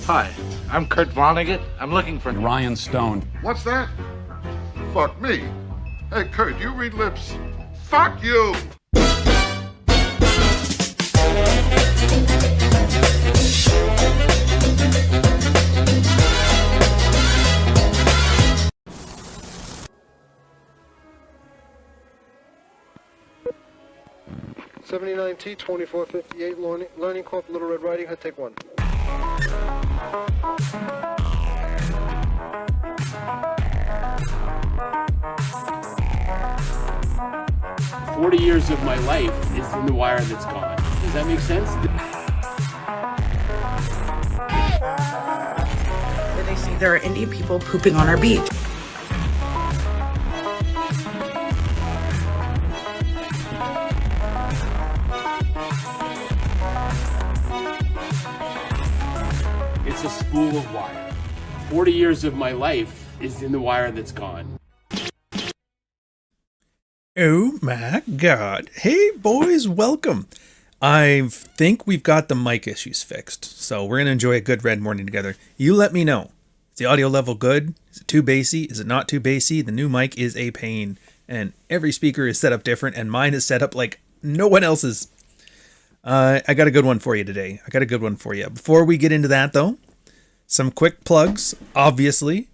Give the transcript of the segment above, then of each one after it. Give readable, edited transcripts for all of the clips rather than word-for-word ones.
Hi, I'm Kurt Vonnegut. I'm looking for Ryan Stone. What's that? Fuck me. Hey, Kurt, you read lips? Fuck you! '79T 2458 Learning Corp. Little Red Riding Hood. Take one. 40 years of my life is in the wire that's gone. Does that make sense? Where they say there are Indian people pooping on our beach. It's a spool of wire. 40 years of my life is in the wire that's gone. Oh my god. Hey boys, welcome. I think we've got the mic issues fixed, so we're going to enjoy a good red morning together. You let me know. Is the audio level good? Is it too bassy? Is it not too bassy? The new mic is a pain, and every speaker is set up different, and mine is set up like no one else's. I got a good one for you today. Before we get into that, though, some quick plugs. Obviously,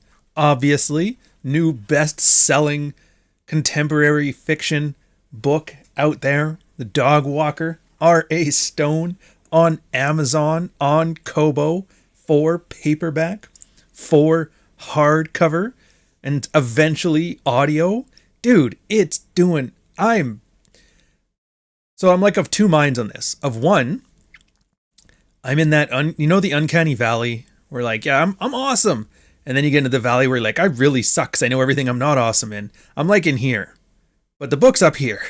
new best-selling contemporary fiction book out there, The Dog Walker, R.A. Stone, on Amazon, on Kobo, for paperback, for hardcover, and eventually audio. Dude, it's doing... I'm like of two minds on this. Of one, I'm in that, the uncanny valley where like, yeah, I'm awesome. And then you get into the valley where you're like, I really suck because I know everything I'm not awesome in. I'm like in here, but the book's up here.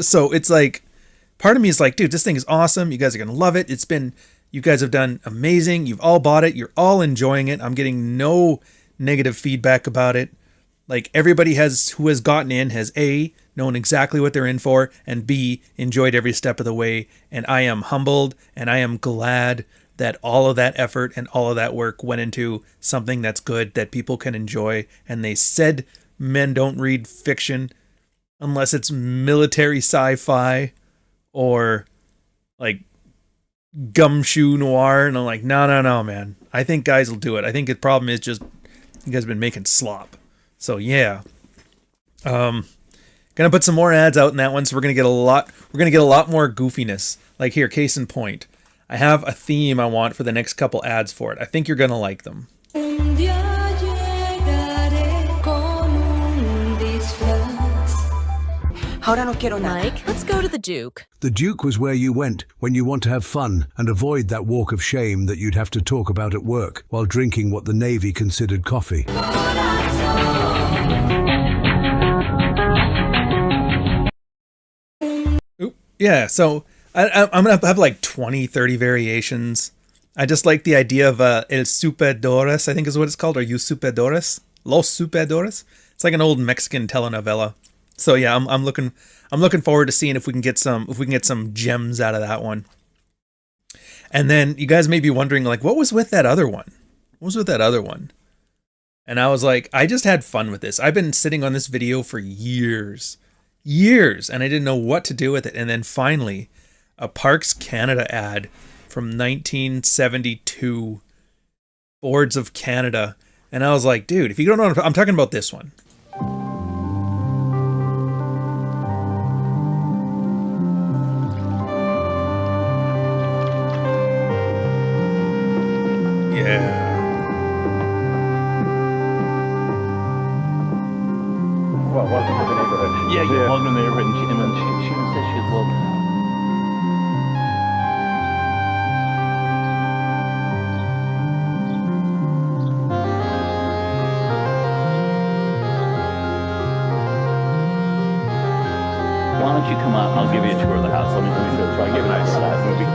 So it's like, part of me is like, dude, this thing is awesome. You guys are going to love it. You guys have done amazing. You've all bought it. You're all enjoying it. I'm getting no negative feedback about it. Like everybody who has gotten in has A, known exactly what they're in for, and B, enjoyed every step of the way. And I am humbled and I am glad that all of that effort and all of that work went into something that's good, that people can enjoy. And they said men don't read fiction unless it's military sci-fi or like gumshoe noir. And I'm like, no, man. I think guys will do it. I think the problem is just you guys have been making slop. So yeah. Gonna put some more ads out in that one, so we're gonna get a lot more goofiness. Like here, case in point. I have a theme I want for the next couple ads for it. I think you're going to like them. Mike, let's go to the Duke. The Duke was where you went when you want to have fun and avoid that walk of shame that you'd have to talk about at work while drinking what the Navy considered coffee. Oop, yeah, so... I'm going to have like 20, 30 variations. I just like the idea of El Supedores, I think is what it's called. Or You Supedores? Los Supedores? It's like an old Mexican telenovela. So yeah, I'm looking forward to seeing if we can get some gems out of that one. And then you guys may be wondering like, what was with that other one? And I was like, I just had fun with this. I've been sitting on this video for years, and I didn't know what to do with it. And then finally, a Parks Canada ad from 1972, Boards of Canada. And I was like, dude, if you don't know, I'm talking about this one. Yeah. Well, welcome to the neighborhood. Yeah, welcome to the neighborhood. And she said she was welcome. Why don't you come out? I'll give you a tour of the house. Let me show you. I'll give you a tour of the house.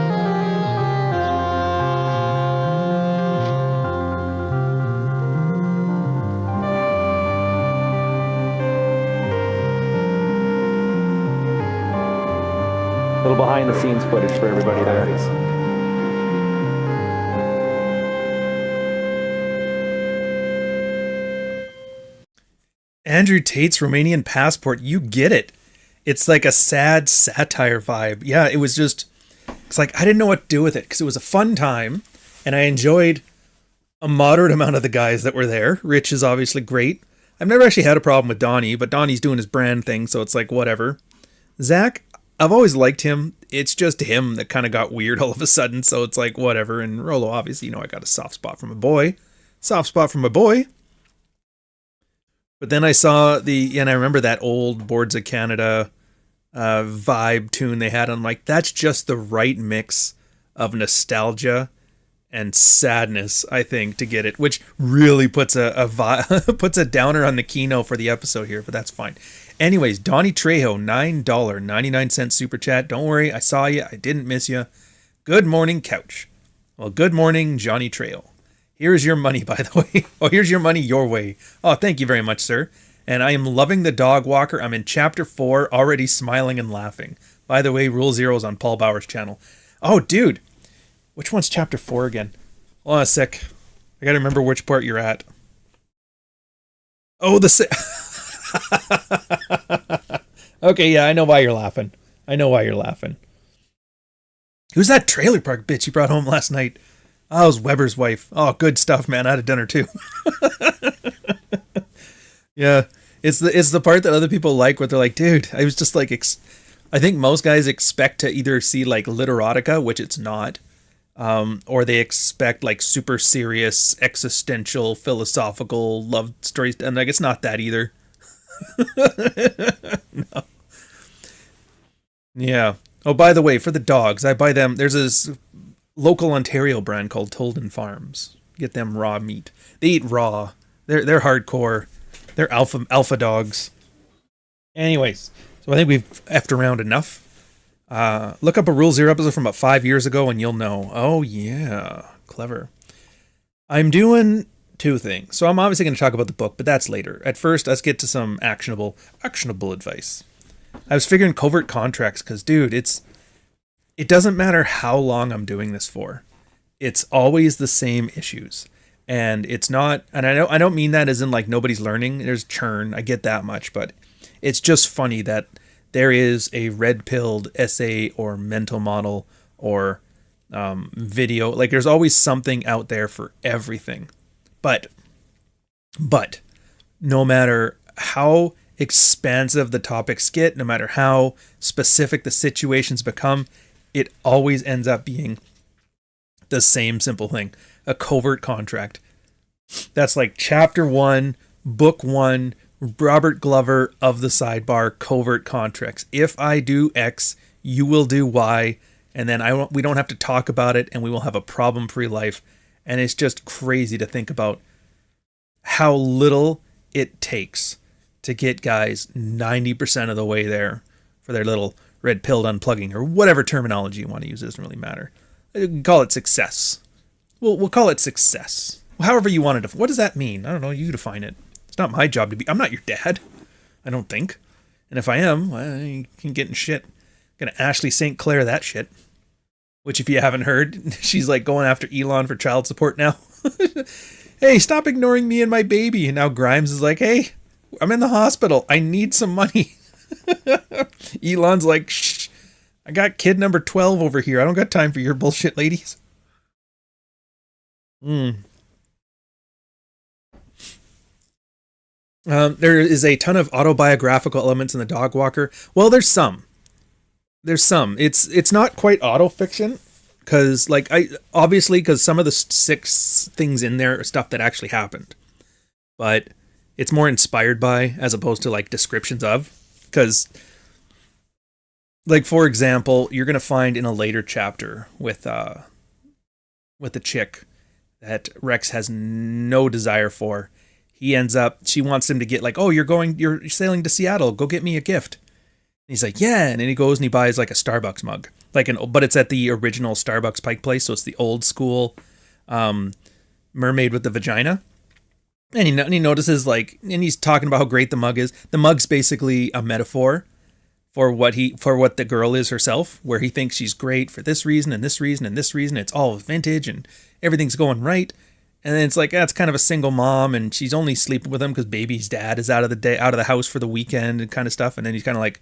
A little behind the scenes footage for everybody there. Andrew Tate's Romanian passport, you get it. It's like a sad satire vibe. Yeah, it was just, it's like, I didn't know what to do with it because it was a fun time and I enjoyed a moderate amount of the guys that were there. Rich is obviously great. I've never actually had a problem with Donnie, but Donnie's doing his brand thing, so it's like, whatever. Zach, I've always liked him. It's just him that kind of got weird all of a sudden, so it's like, whatever. And Rolo, obviously, I got a soft spot for my boy. But then I saw and I remember that old Boards of Canada vibe tune they had. I'm like, that's just the right mix of nostalgia and sadness, I think, to get it, which really puts puts a downer on the keynote for the episode here, but that's fine. Anyways, Donnie Trejo, $9.99 super chat. Don't worry, I saw you. I didn't miss you. Good morning, couch. Well, good morning, Johnny Trejo. Here's your money, by the way. Oh, here's your money your way. Oh, thank you very much, sir. And I am loving the dog walker. I'm in chapter 4, already smiling and laughing. By the way, Rule 0 is on Paul Bauer's channel. Oh, dude. Which one's chapter 4 again? Hold on a sec. I gotta remember which part you're at. Oh, okay, yeah, I know why you're laughing. Who's that trailer park bitch you brought home last night? Oh, it was Weber's wife. Oh, good stuff, man. I'd have done her too. Yeah, it's the part that other people like where they're like, dude, I was just like, I think most guys expect to either see like literotica, which it's not, or they expect like super serious, existential, philosophical love stories, and like it's not that either. No. Yeah. Oh, by the way, for the dogs, I buy them. There's this local Ontario brand called Tolden Farms. Get them raw meat. They eat raw. They're hardcore. They're alpha dogs. Anyways, so I think we've effed around enough. Look up a Rule 0 episode from about 5 years ago and you'll know. Oh, yeah. Clever. I'm doing 2 things. So I'm obviously going to talk about the book, but that's later. At first, let's get to some actionable advice. I was figuring Covert Contracts because, dude, it doesn't matter how long I'm doing this for. It's always the same issues. And it's not, and I don't mean that as in like nobody's learning. There's churn. I get that much, but it's just funny that there is a red-pilled essay or mental model or video. Like there's always something out there for everything. But no matter how expansive the topics get, no matter how specific the situations become, it always ends up being the same simple thing. A covert contract. That's like chapter 1, book 1, Robert Glover of the sidebar, Covert Contracts. If I do X, you will do Y, and then we don't have to talk about it, and we will have a problem-free life. And it's just crazy to think about how little it takes to get guys 90% of the way there for their little red-pilled unplugging, or whatever terminology you want to use. It doesn't really matter. Call it success. We'll call it success. However you want to. What does that mean? I don't know. You define it. It's not my job to be. I'm not your dad. I don't think. And if I am, well, you can get in shit. I'm gonna Ashley St. Clair that shit. Which, if you haven't heard, she's like going after Elon for child support now. Hey, stop ignoring me and my baby. And now Grimes is like, hey, I'm in the hospital. I need some money. Elon's like, shh. I got kid number 12 over here. I don't got time for your bullshit, ladies. There is a ton of autobiographical elements in the Dog Walker. Well, there's some. It's not quite auto fiction because because some of the 6 things in there are stuff that actually happened, but it's more inspired by as opposed to like descriptions of. Because, like for example, you're gonna find in a later chapter with a chick that Rex has no desire for. She wants him to get like, oh, you're sailing to Seattle. Go get me a gift. And he's like, yeah. And then he goes and he buys like a Starbucks mug, but it's at the original Starbucks Pike Place. So it's the old school, mermaid with the vagina. And he notices and he's talking about how great the mug is. The mug's basically a metaphor for what the girl is herself, where he thinks she's great for this reason and this reason and this reason. It's all vintage and everything's going right. And then it's like, it's kind of a single mom, and she's only sleeping with him because baby's dad is out of the house for the weekend and kind of stuff. And then he's kind of like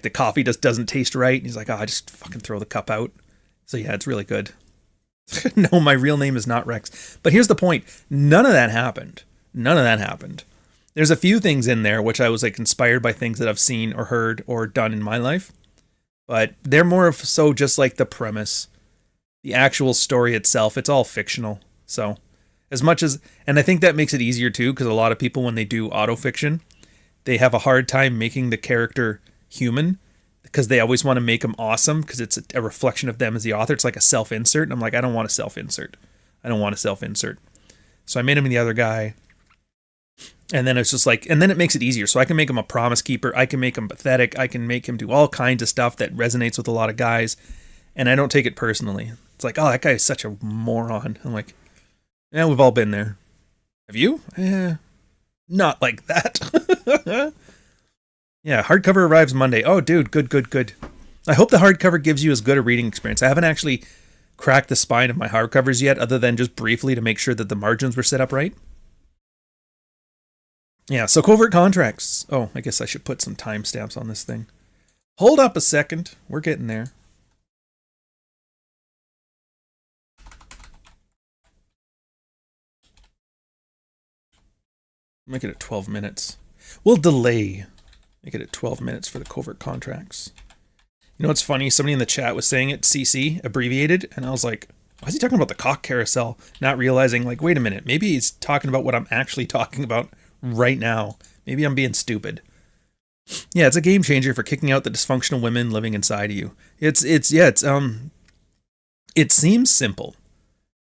the coffee just doesn't taste right. And he's like, I just fucking throw the cup out. So yeah, it's really good. No, my real name is not Rex. But here's the point. None of that happened. There's a few things in there which I was like inspired by things that I've seen or heard or done in my life. But they're more of so just like the premise, the actual story itself. It's all fictional. So as much as, and I think that makes it easier too, because a lot of people, when they do autofiction, they have a hard time making the character human because they always want to make them awesome because it's a reflection of them as the author. It's like a self-insert. And I'm like, I don't want a self-insert. So I made him the other guy. And then it's just like, and then it makes it easier. So I can make him a promise keeper. I can make him pathetic. I can make him do all kinds of stuff that resonates with a lot of guys. And I don't take it personally. It's like, oh, that guy is such a moron. I'm like, yeah, we've all been there. Have you? Not like that. Yeah, hardcover arrives Monday. Oh, dude, good. I hope the hardcover gives you as good a reading experience. I haven't actually cracked the spine of my hardcovers yet, other than just briefly to make sure that the margins were set up right. Yeah, so Covert Contracts. Oh, I guess I should put some timestamps on this thing. Hold up a second. We're getting there. Make it at 12 minutes. We'll delay. Make it at 12 minutes for the Covert Contracts. You know what's funny? Somebody in the chat was saying it CC, abbreviated, and I was like, why is he talking about the cock carousel? Not realizing, like, wait a minute, maybe he's talking about what I'm actually talking about right now. Maybe I'm being stupid. Yeah, it's a game changer for kicking out the dysfunctional women living inside of you. It seems simple.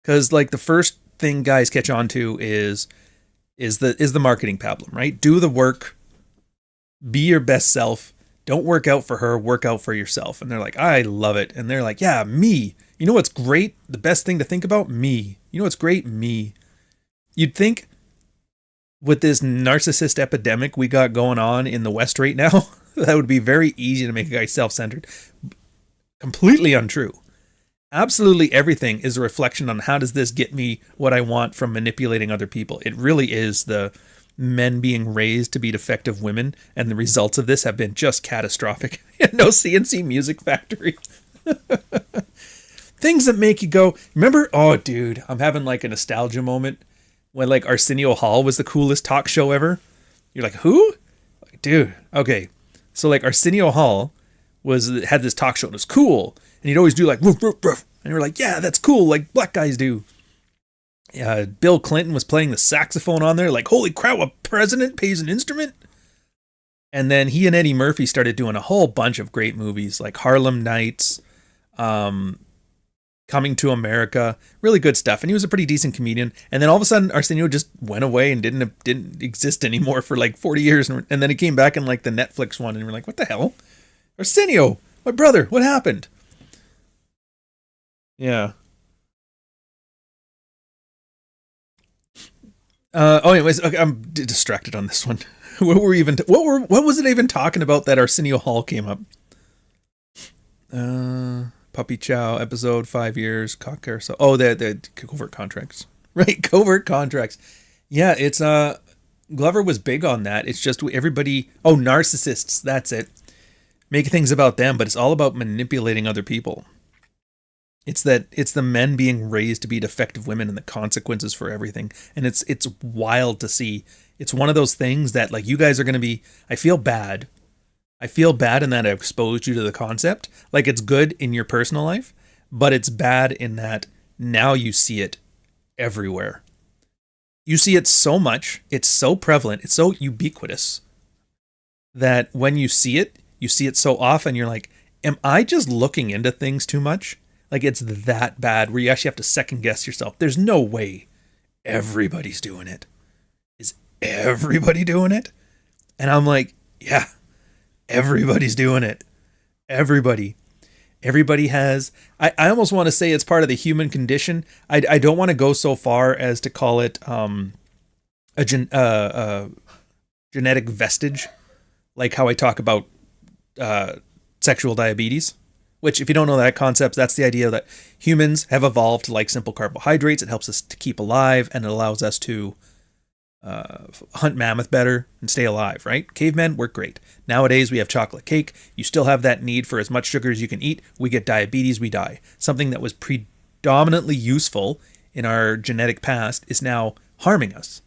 Because, like, the first thing guys catch on to is the marketing pablum, right? Do the work, be your best self, don't work out for her, work out for yourself. And they're like, I love it. And they're like, yeah, me. You know what's great? The best thing to think about? Me. You know what's great? Me. You'd think with this narcissist epidemic we got going on in the West right now, that would be very easy to make a guy self-centered. Completely untrue. Absolutely everything is a reflection on how does this get me what I want from manipulating other people. It really is the men being raised to be defective women, and the results of this have been just catastrophic. No CNC Music Factory. Things that make you go, remember? Oh, dude, I'm having like a nostalgia moment when like Arsenio Hall was the coolest talk show ever. You're like, who? Like, dude, okay. So like Arsenio Hall had this talk show. It was cool. And he'd always do like, roof, roof, roof. And you're like, yeah, that's cool. Like black guys do. Bill Clinton was playing the saxophone on there. Like, holy crap, a president pays an instrument? And then he and Eddie Murphy started doing a whole bunch of great movies like Harlem Nights, Coming to America, really good stuff. And he was a pretty decent comedian. And then all of a sudden, Arsenio just went away and didn't exist anymore for like 40 years. And then he came back in like the Netflix one. And we're like, what the hell? Arsenio, my brother, what happened? Yeah. Anyways, okay, I'm distracted on this one. What was it even talking about that Arsenio Hall came up? Puppy Chow episode 5 years cock carousel. Oh, the Covert Contracts, right? Covert Contracts. Yeah, it's Glover was big on that. It's just everybody. Oh, narcissists. That's it. Make things about them, but it's all about manipulating other people. It's the men being raised to be defective women and the consequences for everything. And it's wild to see. It's one of those things that like you guys are going to be, I feel bad in that I exposed you to the concept. Like it's good in your personal life, but it's bad in that now you see it everywhere. You see it so much. It's so prevalent. It's so ubiquitous that when you see it so often. You're like, am I just looking into things too much? Like it's that bad where you actually have to second guess yourself. There's no way everybody's doing it. Is everybody doing it? And I'm like, yeah, everybody's doing it. Everybody has. I almost want to say it's part of the human condition. I don't want to go so far as to call it a genetic vestige, like how I talk about sexual diabetes. Which, if you don't know that concept, that's the idea that humans have evolved to like simple carbohydrates. It helps us to keep alive, and it allows us to hunt mammoth better and stay alive, right? Cavemen work great. Nowadays, we have chocolate cake. You still have that need for as much sugar as you can eat. We get diabetes, we die. Something that was predominantly useful in our genetic past is now harming us.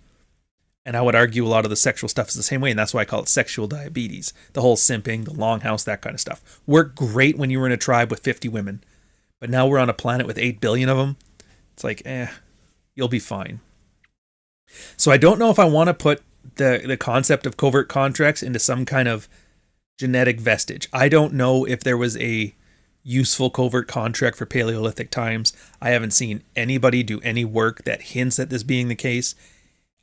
And I would argue a lot of the sexual stuff is the same way, and that's why I call it sexual diabetes. The whole simping, the longhouse, that kind of stuff. Worked great when you were in a tribe with 50 women. But now we're on a planet with 8 billion of them. It's like, you'll be fine. So I don't know if I want to put the concept of covert contracts into some kind of genetic vestige. I don't know if there was a useful covert contract for Paleolithic times. I haven't seen anybody do any work that hints at this being the case.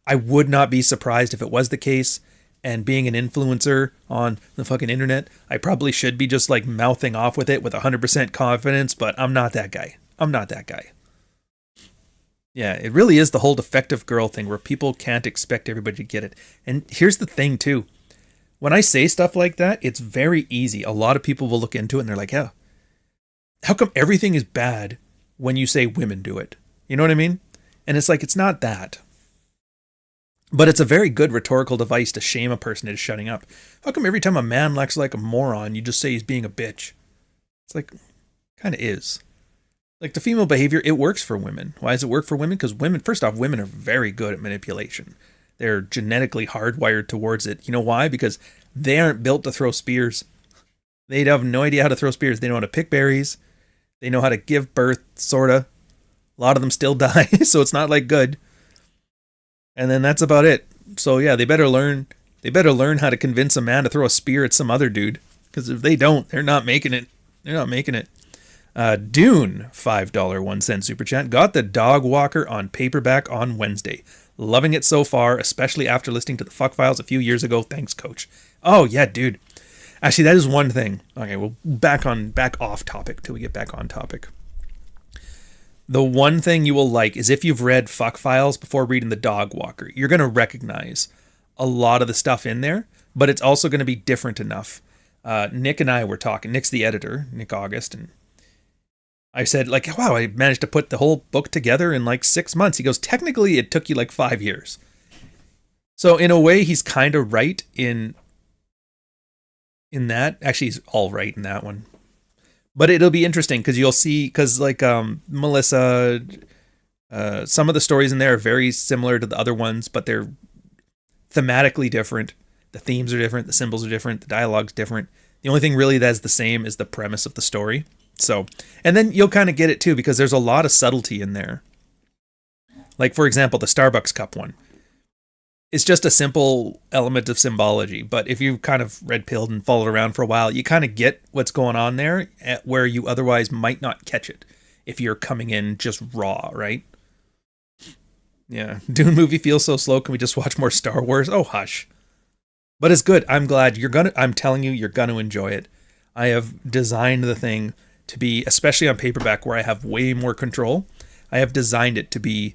I would not be surprised if it was the case. And being an influencer on the fucking internet, I probably should be just like mouthing off with it with 100% confidence, but I'm not that guy. Yeah, it really is the whole defective girl thing where people can't expect everybody to get it. And here's the thing too. When I say stuff like that, it's very easy. A lot of people will look into it and they're like, yeah, how come everything is bad when you say women do it? You know what I mean? And it's like, it's not that. But it's a very good rhetorical device to shame a person into shutting up. How come every time a man acts like a moron, you just say he's being a bitch? It's like, kind of is. Like the female behavior, it works for women. Why does it work for women? Because women, first off, women are very good at manipulation. They're genetically hardwired towards it. You know why? Because they aren't built to throw spears. They have no idea how to throw spears. They know how to pick berries. They know how to give birth, sorta. A lot of them still die, so it's not like good. And then that's about it. So yeah, they better learn how to convince a man to throw a spear at some other dude. Because if they don't, they're not making it. Dune, $5 1 cent super chat. Got the Dog Walker on paperback on Wednesday. Loving it so far, especially after listening to the Fuck Files a few years ago. Thanks, Coach. Oh yeah, dude. Actually, that is one thing. Okay, we'll back off topic till we get back on topic. The one thing you will like is if you've read Fuck Files before reading the Dog Walker, you're going to recognize a lot of the stuff in there, but it's also going to be different enough. Nick and I were talking. Nick's the editor, Nick August, and I said, like, wow, I managed to put the whole book together in like 6 months. He goes, technically, it took you like 5 years. So in a way, he's kind of right in that. Actually, he's all right in that one. But it'll be interesting because you'll see, because like Melissa, some of the stories in there are very similar to the other ones, but they're thematically different. The themes are different. The symbols are different. The dialogue's different. The only thing really that's the same is the premise of the story. So, and then you'll kind of get it too, because there's a lot of subtlety in there. Like, for example, the Starbucks cup one. It's just a simple element of symbology, but if you've kind of red-pilled and followed around for a while, you kind of get what's going on there where you otherwise might not catch it if you're coming in just raw, right? Yeah, Dune movie feels so slow. Can we just watch more Star Wars? Oh, hush. But it's good. I'm glad I'm telling you, you're gonna enjoy it. I have designed the thing to be, especially on paperback where I have way more control, I have designed it to be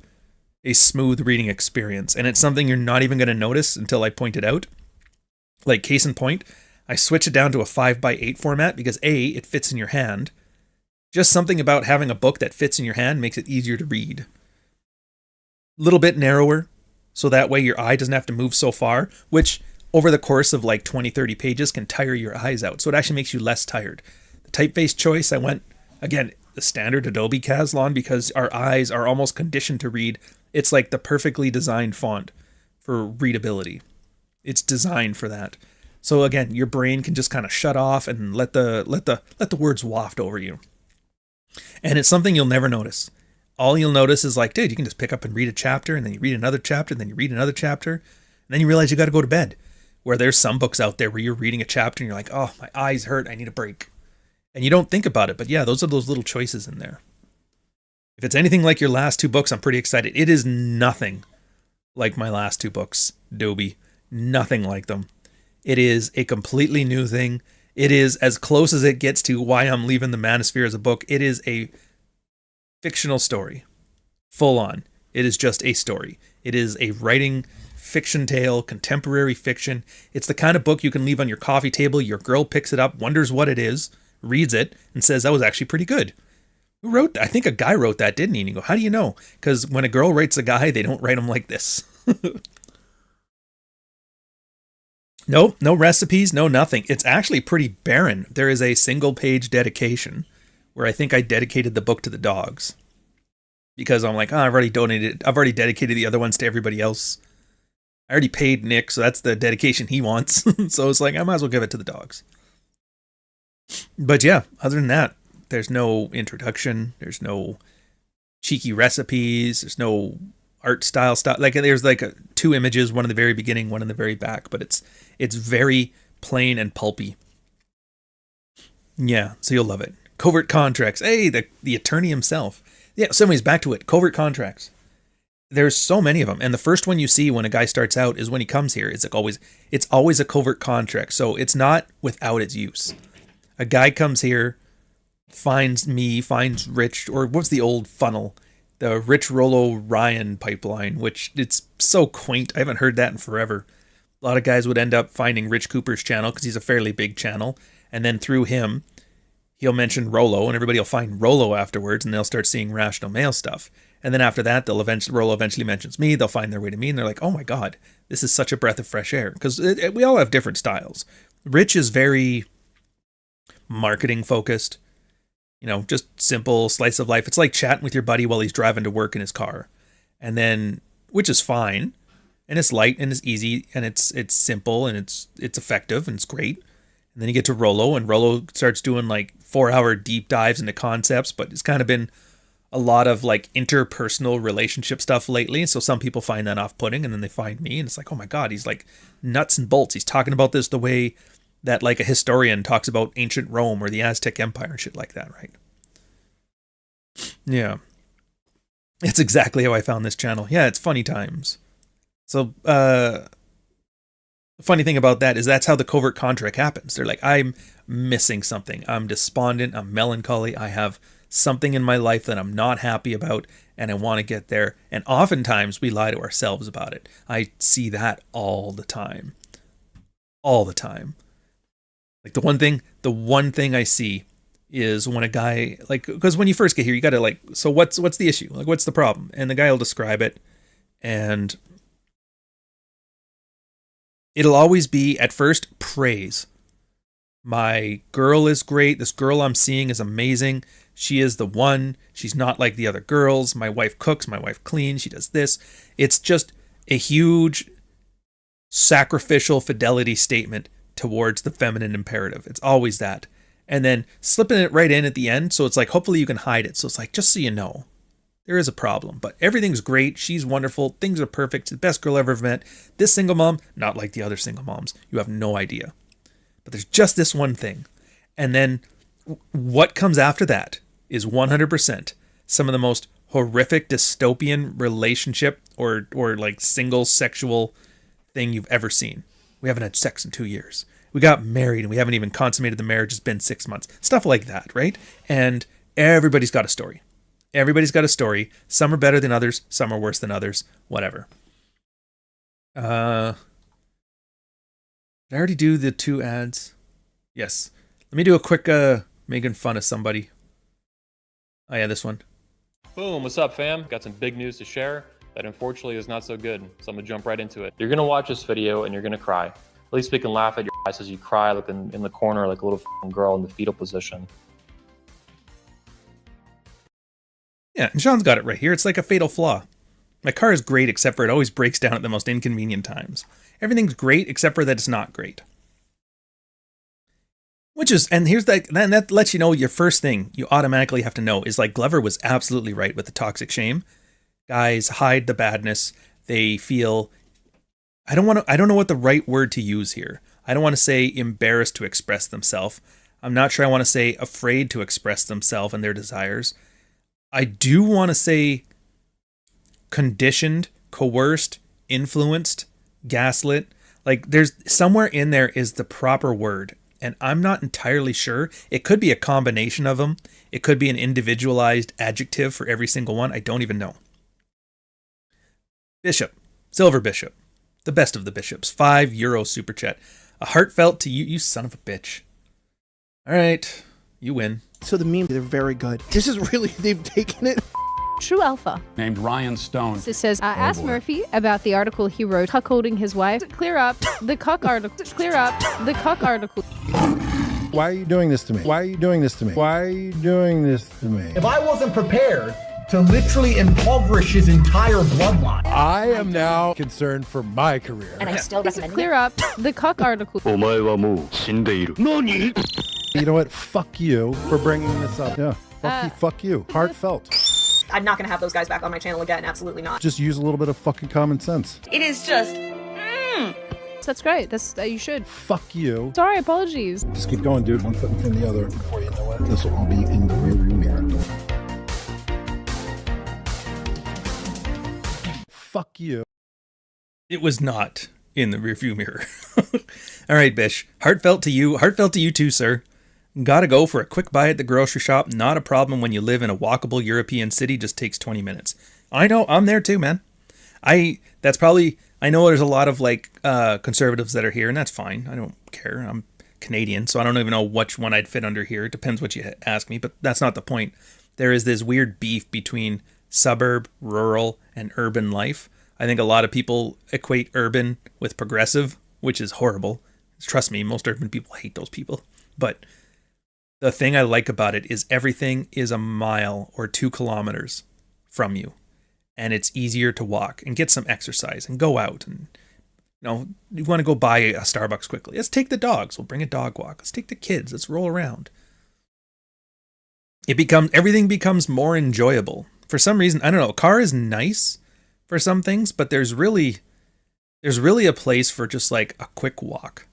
a smooth reading experience. And it's something you're not even going to notice until I point it out. Like, case in point, I switch it down to a 5x8 format because A, it fits in your hand. Just something about having a book that fits in your hand makes it easier to read. A little bit narrower, so that way your eye doesn't have to move so far, which over the course of like 20, 30 pages can tire your eyes out. So it actually makes you less tired. The typeface choice, I went, again, the standard Adobe Caslon, because our eyes are almost conditioned to read. It's like the perfectly designed font for readability. It's designed for that. So again, your brain can just kind of shut off and let the words waft over you. And it's something you'll never notice. All you'll notice is like, dude, you can just pick up and read a chapter, and then you read another chapter, and then you read another chapter, and then you realize you got to go to bed. Where there's some books out there where you're reading a chapter and you're like, oh, my eyes hurt, I need a break. And you don't think about it, but yeah, those are those little choices in there. If it's anything like your last two books, I'm pretty excited. It is nothing like my last two books, Dobie. Nothing like them. It is a completely new thing. It is as close as it gets to Why I'm Leaving the Manosphere as a book. It is a fictional story. Full on. It is just a story. It is a writing fiction tale, contemporary fiction. It's the kind of book you can leave on your coffee table. Your girl picks it up, wonders what it is, reads it and says that was actually pretty good. Who wrote that? I think a guy wrote that, didn't he? And you go, how do you know? Because when a girl writes a guy, they don't write them like this. Nope, no recipes, no nothing. It's actually pretty barren. There is a single page dedication where I think I dedicated the book to the dogs. Because I'm like, I've already dedicated the other ones to everybody else. I already paid Nick, so that's the dedication he wants. So it's like, I might as well give it to the dogs. But yeah, other than that, there's no introduction. There's no cheeky recipes. There's no art style stuff. Like there's like two images, one in the very beginning, one in the very back. But it's very plain and pulpy. Yeah, so you'll love it. Covert Contracts. Hey, the attorney himself. Yeah, so anyways, back to it. Covert Contracts. There's so many of them. And the first one you see when a guy starts out is when he comes here. It's always a covert contract. So it's not without its use. A guy comes here, finds me, finds Rich, or what's the old funnel? The Rich Rollo Ryan pipeline, which it's so quaint. I haven't heard that in forever. A lot of guys would end up finding Rich Cooper's channel because he's a fairly big channel. And then through him, he'll mention Rollo, and everybody will find Rollo afterwards, and they'll start seeing Rational Male stuff. And then after that, Rollo eventually mentions me. They'll find their way to me, and they're like, oh my God, this is such a breath of fresh air. Because we all have different styles. Rich is very marketing focused. You know, just simple slice of life. It's like chatting with your buddy while he's driving to work in his car. And then, which is fine. And it's light and it's easy and it's simple and it's effective and it's great. And then you get to Rollo, and Rollo starts doing like 4-hour deep dives into concepts, but it's kind of been a lot of like interpersonal relationship stuff lately. So some people find that off-putting, and then they find me and it's like, oh my God, he's like nuts and bolts. He's talking about this the way that like a historian talks about ancient Rome or the Aztec Empire and shit like that, right? Yeah. It's exactly how I found this channel. Yeah, it's funny times. So, the funny thing about that is that's how the covert contract happens. They're like, I'm missing something. I'm despondent. I'm melancholy. I have something in my life that I'm not happy about, and I want to get there. And oftentimes we lie to ourselves about it. I see that all the time. All the time. Like the one thing I see is when a guy, like, because when you first get here, you got to like, so what's the issue? Like, what's the problem? And the guy will describe it, and it'll always be, at first, praise. My girl is great. This girl I'm seeing is amazing. She is the one. She's not like the other girls. My wife cooks. My wife cleans. She does this. It's just a huge sacrificial fidelity statement towards the feminine imperative. It's always that. And then slipping it right in at the end. So it's like, hopefully you can hide it. So it's like, just so you know, there is a problem, but everything's great. She's wonderful. Things are perfect. The best girl I ever met. This single mom, not like the other single moms. You have no idea. But there's just this one thing. And then what comes after that is 100% some of the most horrific dystopian relationship or like single sexual thing you've ever seen. We haven't had sex in 2 years. We got married and we haven't even consummated the marriage. It's been 6 months. Stuff like that, right? And everybody's got a story. Everybody's got a story. Some are better than others. Some are worse than others. Whatever. Did I already do the 2 ads? Yes. Let me do a quick making fun of somebody. Oh yeah, this one. Boom, what's up fam? Got some big news to share that unfortunately is not so good. So I'm gonna jump right into it. You're gonna watch this video and you're gonna cry. At least we can laugh at your eyes as you cry looking in the corner like a little girl in the fetal position. Yeah, and Sean's got it right here. It's like a fatal flaw. My car is great except for it always breaks down at the most inconvenient times. Everything's great except for that it's not great. Which is, and here's that lets you know your first thing you automatically have to know is like Glover was absolutely right with the toxic shame. Guys hide the badness. They feel, I don't know what the right word to use here. I don't want to say embarrassed to express themselves. I'm not sure I want to say afraid to express themselves and their desires. I do want to say conditioned, coerced, influenced, gaslit. Like there's somewhere in there is the proper word. And I'm not entirely sure. It could be a combination of them. It could be an individualized adjective for every single one. I don't even know. Bishop. Silver Bishop. The best of the bishops. €5 super chat. A heartfelt to you, you son of a bitch. All right. You win. So the meme, they're very good. This is really, they've taken it. True Alpha. Named Ryan Stone. It says, I asked Murphy about the article he wrote, cuckolding his wife. Clear up the cuck article. Clear up the cuck article. Why are you doing this to me? Why are you doing this to me? Why are you doing this to me? If I wasn't prepared to literally impoverish his entire bloodline. I am now concerned for my career. And I still recommend clear up the cuck article. You know what? Fuck you for bringing this up. Yeah. Fuck you. Heartfelt. I'm not going to have those guys back on my channel again. Absolutely not. Just use a little bit of fucking common sense. It is just... That's great. That's you should. Fuck you. Sorry, apologies. Just keep going, dude. One foot in front of the other. Before you know it, this will all be in the rearview mirror. Fuck you. It was not in the rearview mirror. All right, Bish. Heartfelt to you. Heartfelt to you too, sir. Gotta go for a quick buy at the grocery shop. Not a problem when you live in a walkable European city. Just takes 20 minutes. I know. I'm there too, man. I know there's a lot of conservatives that are here, and that's fine. I don't care. I'm Canadian, so I don't even know which one I'd fit under here. It depends what you ask me, but that's not the point. There is this weird beef between suburb, rural, and urban life. I think a lot of people equate urban with progressive, which is horrible. Trust me, most urban people hate those people. But the thing I like about it is everything is a mile or 2 kilometers from you. And it's easier to walk and get some exercise and go out. And, you want to go buy a Starbucks quickly. Let's take the dogs. We'll bring a dog walk. Let's take the kids. Let's roll around. Everything becomes more enjoyable. For some reason, I don't know, a car is nice for some things, but there's really a place for just like a quick walk.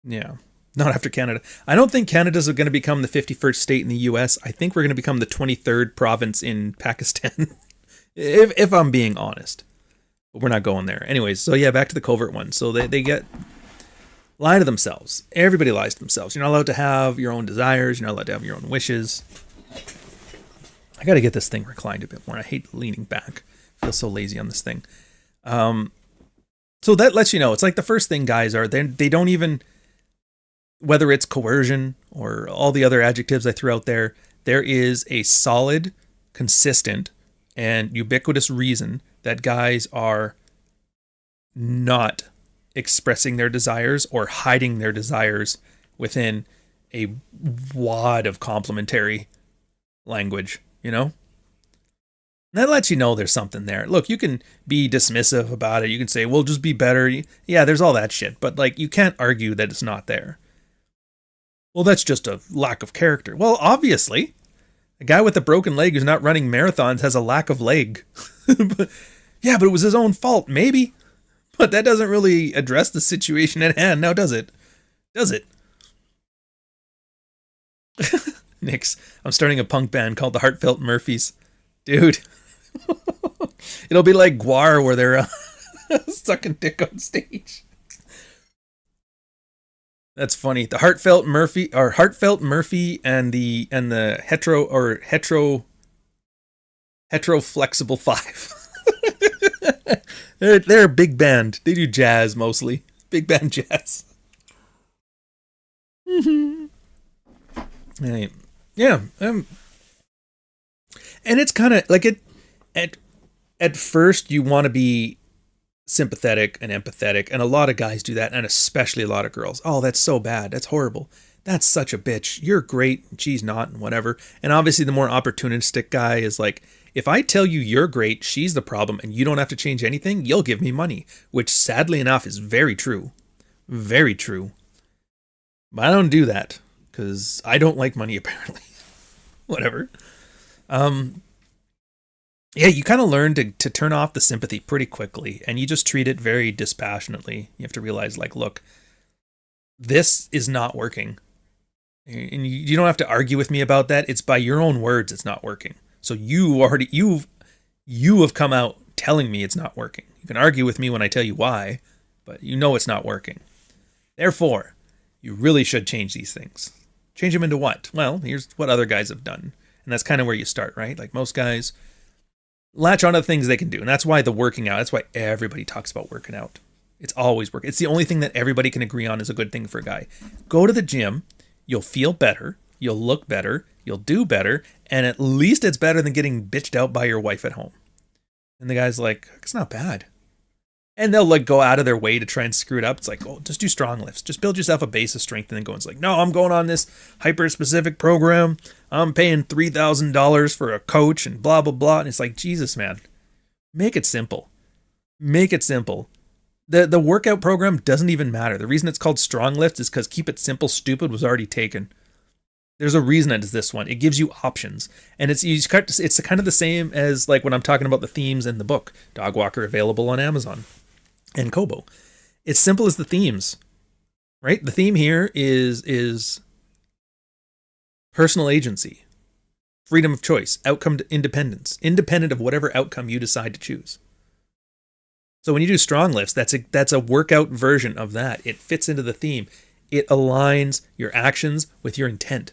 Yeah. Not after Canada. I don't think Canada's going to become the 51st state in the US. I think we're going to become the 23rd province in Pakistan. if I'm being honest. But we're not going there. Anyways, so yeah, back to the covert one. So they lie to themselves. Everybody lies to themselves. You're not allowed to have your own desires. You're not allowed to have your own wishes. I got to get this thing reclined a bit more. I hate leaning back. I feel so lazy on this thing. So that lets you know. It's like the first thing guys are. They don't even... Whether it's coercion or all the other adjectives I threw out there, there is a solid, consistent, and ubiquitous reason that guys are not expressing their desires or hiding their desires within a wad of complimentary language, That lets you know there's something there. Look, you can be dismissive about it. You can say, well, just be better. Yeah, there's all that shit. But, you can't argue that it's not there. Well, that's just a lack of character. Well, obviously, a guy with a broken leg who's not running marathons has a lack of leg. but it was his own fault, maybe. But that doesn't really address the situation at hand, now does it? Does it? Nix, I'm starting a punk band called the Heartfelt Murphys. Dude. It'll be like Guar where they're sucking dick on stage. That's funny. The Heartfelt Murphy and the hetero flexible 5. they're a big band. They do jazz mostly. Big band jazz. Yeah. And it's kind of like at first you want to be sympathetic and empathetic, and a lot of guys do that, and especially a lot of girls. Oh, that's so bad. That's horrible. That's such a bitch. You're great, and she's not, and whatever. And obviously the more opportunistic guy is like, if I tell you you're great, she's the problem, and you don't have to change anything, you'll give me money, which sadly enough is very true. Very true. But I don't do that, because I don't like money, apparently. Whatever. Yeah, you kind of learn to turn off the sympathy pretty quickly, and you just treat it very dispassionately. You have to realize, look, this is not working. And you don't have to argue with me about that. It's by your own words it's not working. So you have come out telling me it's not working. You can argue with me when I tell you why, but you know it's not working. Therefore, you really should change these things. Change them into what? Well, here's what other guys have done. And that's kind of where you start, right? Like most guys latch onto the things they can do. And that's why the working out, that's why everybody talks about working out. It's always work. It's the only thing that everybody can agree on is a good thing for a guy. Go to the gym. You'll feel better. You'll look better. You'll do better. And at least it's better than getting bitched out by your wife at home. And the guy's like, it's not bad. And they'll like go out of their way to try and screw it up. It's like, oh, just do strong lifts. Just build yourself a base of strength and then go. It's like, no, I'm going on this hyper-specific program. I'm paying $3,000 for a coach and blah, blah, blah. And it's like, Jesus, man. Make it simple. Make it simple. The workout program doesn't even matter. The reason it's called strong lift is because keep it simple, stupid was already taken. There's a reason it is this one. It gives you options. And it's kind of the same as like when I'm talking about the themes in the book. Dog Walker available on Amazon and Kobo. It's simple as the themes, right? The theme here is personal agency, freedom of choice, outcome independence, independent of whatever outcome you decide to choose. So when you do strong lifts, that's a workout version of that. It fits into the theme. It aligns your actions with your intent.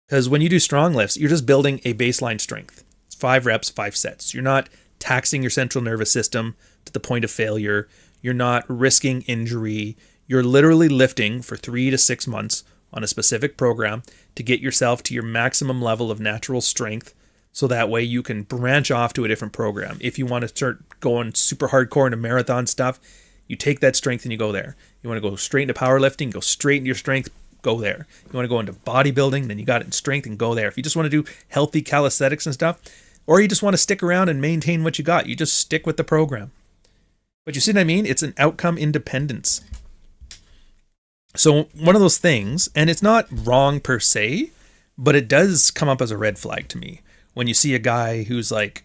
Because when you do strong lifts, you're just building a baseline strength. It's 5 reps, 5 sets. You're not taxing your central nervous system to the point of failure. You're not risking injury. You're literally lifting for 3 to 6 months on a specific program to get yourself to your maximum level of natural strength. So that way you can branch off to a different program. If you want to start going super hardcore into marathon stuff, you take that strength and you go there. You want to go straight into powerlifting, go straight into your strength, go there. You want to go into bodybuilding, then you got it in strength and go there. If you just want to do healthy calisthenics and stuff, or you just want to stick around and maintain what you got, you just stick with the program. But you see what I mean? It's an outcome independence. So one of those things, and it's not wrong per se, but it does come up as a red flag to me. When you see a guy who's like,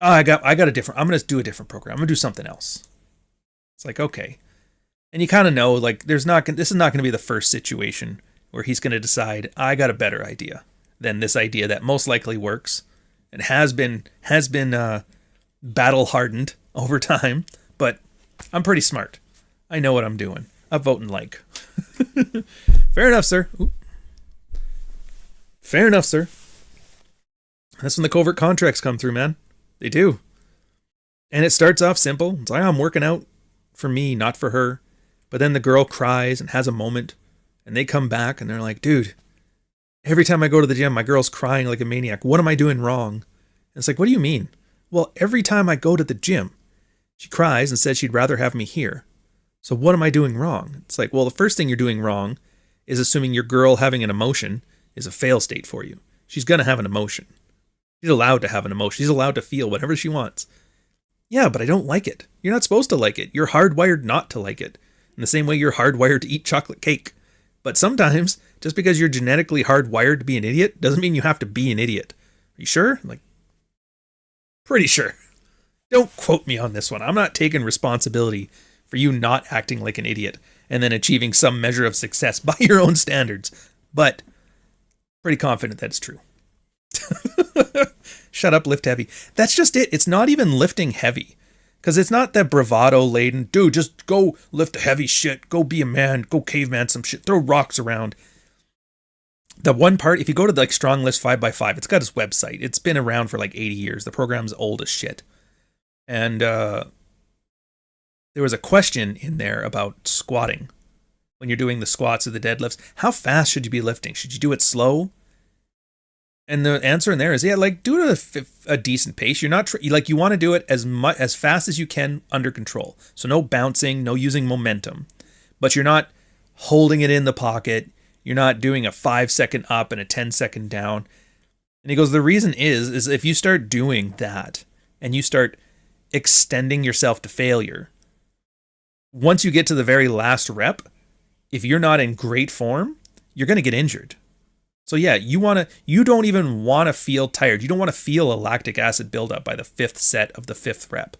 oh, I'm going to do a different program. I'm going to do something else. It's like, okay. And you kind of know, like, this is not going to be the first situation where he's going to decide, I got a better idea than this idea that most likely works and has been battle hardened over time, but I'm pretty smart. I know what I'm doing. I'm voting like. Fair enough, sir. Oop. Fair enough, sir. That's when the covert contracts come through, man. They do. And it starts off simple. It's like, I'm working out for me, not for her. But then the girl cries and has a moment. And they come back and they're like, dude, every time I go to the gym, my girl's crying like a maniac. What am I doing wrong? And it's like, what do you mean? Well, every time I go to the gym, she cries and says she'd rather have me here. So what am I doing wrong? It's like, well, the first thing you're doing wrong is assuming your girl having an emotion is a fail state for you. She's going to have an emotion. She's allowed to have an emotion. She's allowed to feel whatever she wants. Yeah, but I don't like it. You're not supposed to like it. You're hardwired not to like it. In the same way you're hardwired to eat chocolate cake. But sometimes, just because you're genetically hardwired to be an idiot, doesn't mean you have to be an idiot. Are you sure? Like, pretty sure. Don't quote me on this one. I'm not taking responsibility for you not acting like an idiot and then achieving some measure of success by your own standards. But pretty confident that's true. Shut up, lift heavy. That's just it. It's not even lifting heavy. Because it's not that bravado laden, dude, just go lift the heavy shit. Go be a man. Go caveman some shit. Throw rocks around. The one part, if you go to like Strong List 5x5, it's got his website. It's been around for like 80 years. The program's old as shit. And there was a question in there about squatting. When you're doing the squats or the deadlifts, how fast should you be lifting? Should you do it slow? And the answer in there is, yeah, like do it at a decent pace. You're not you want to do it as fast as you can under control. So no bouncing, no using momentum, but you're not holding it in the pocket. You're not doing a 5-second up and a 10-second down. And he goes, the reason is if you start doing that and you start extending yourself to failure, once you get to the very last rep, if you're not in great form, you're going to get injured. So yeah, you don't even want to feel tired. You don't want to feel a lactic acid buildup by the 5th set of the 5th rep.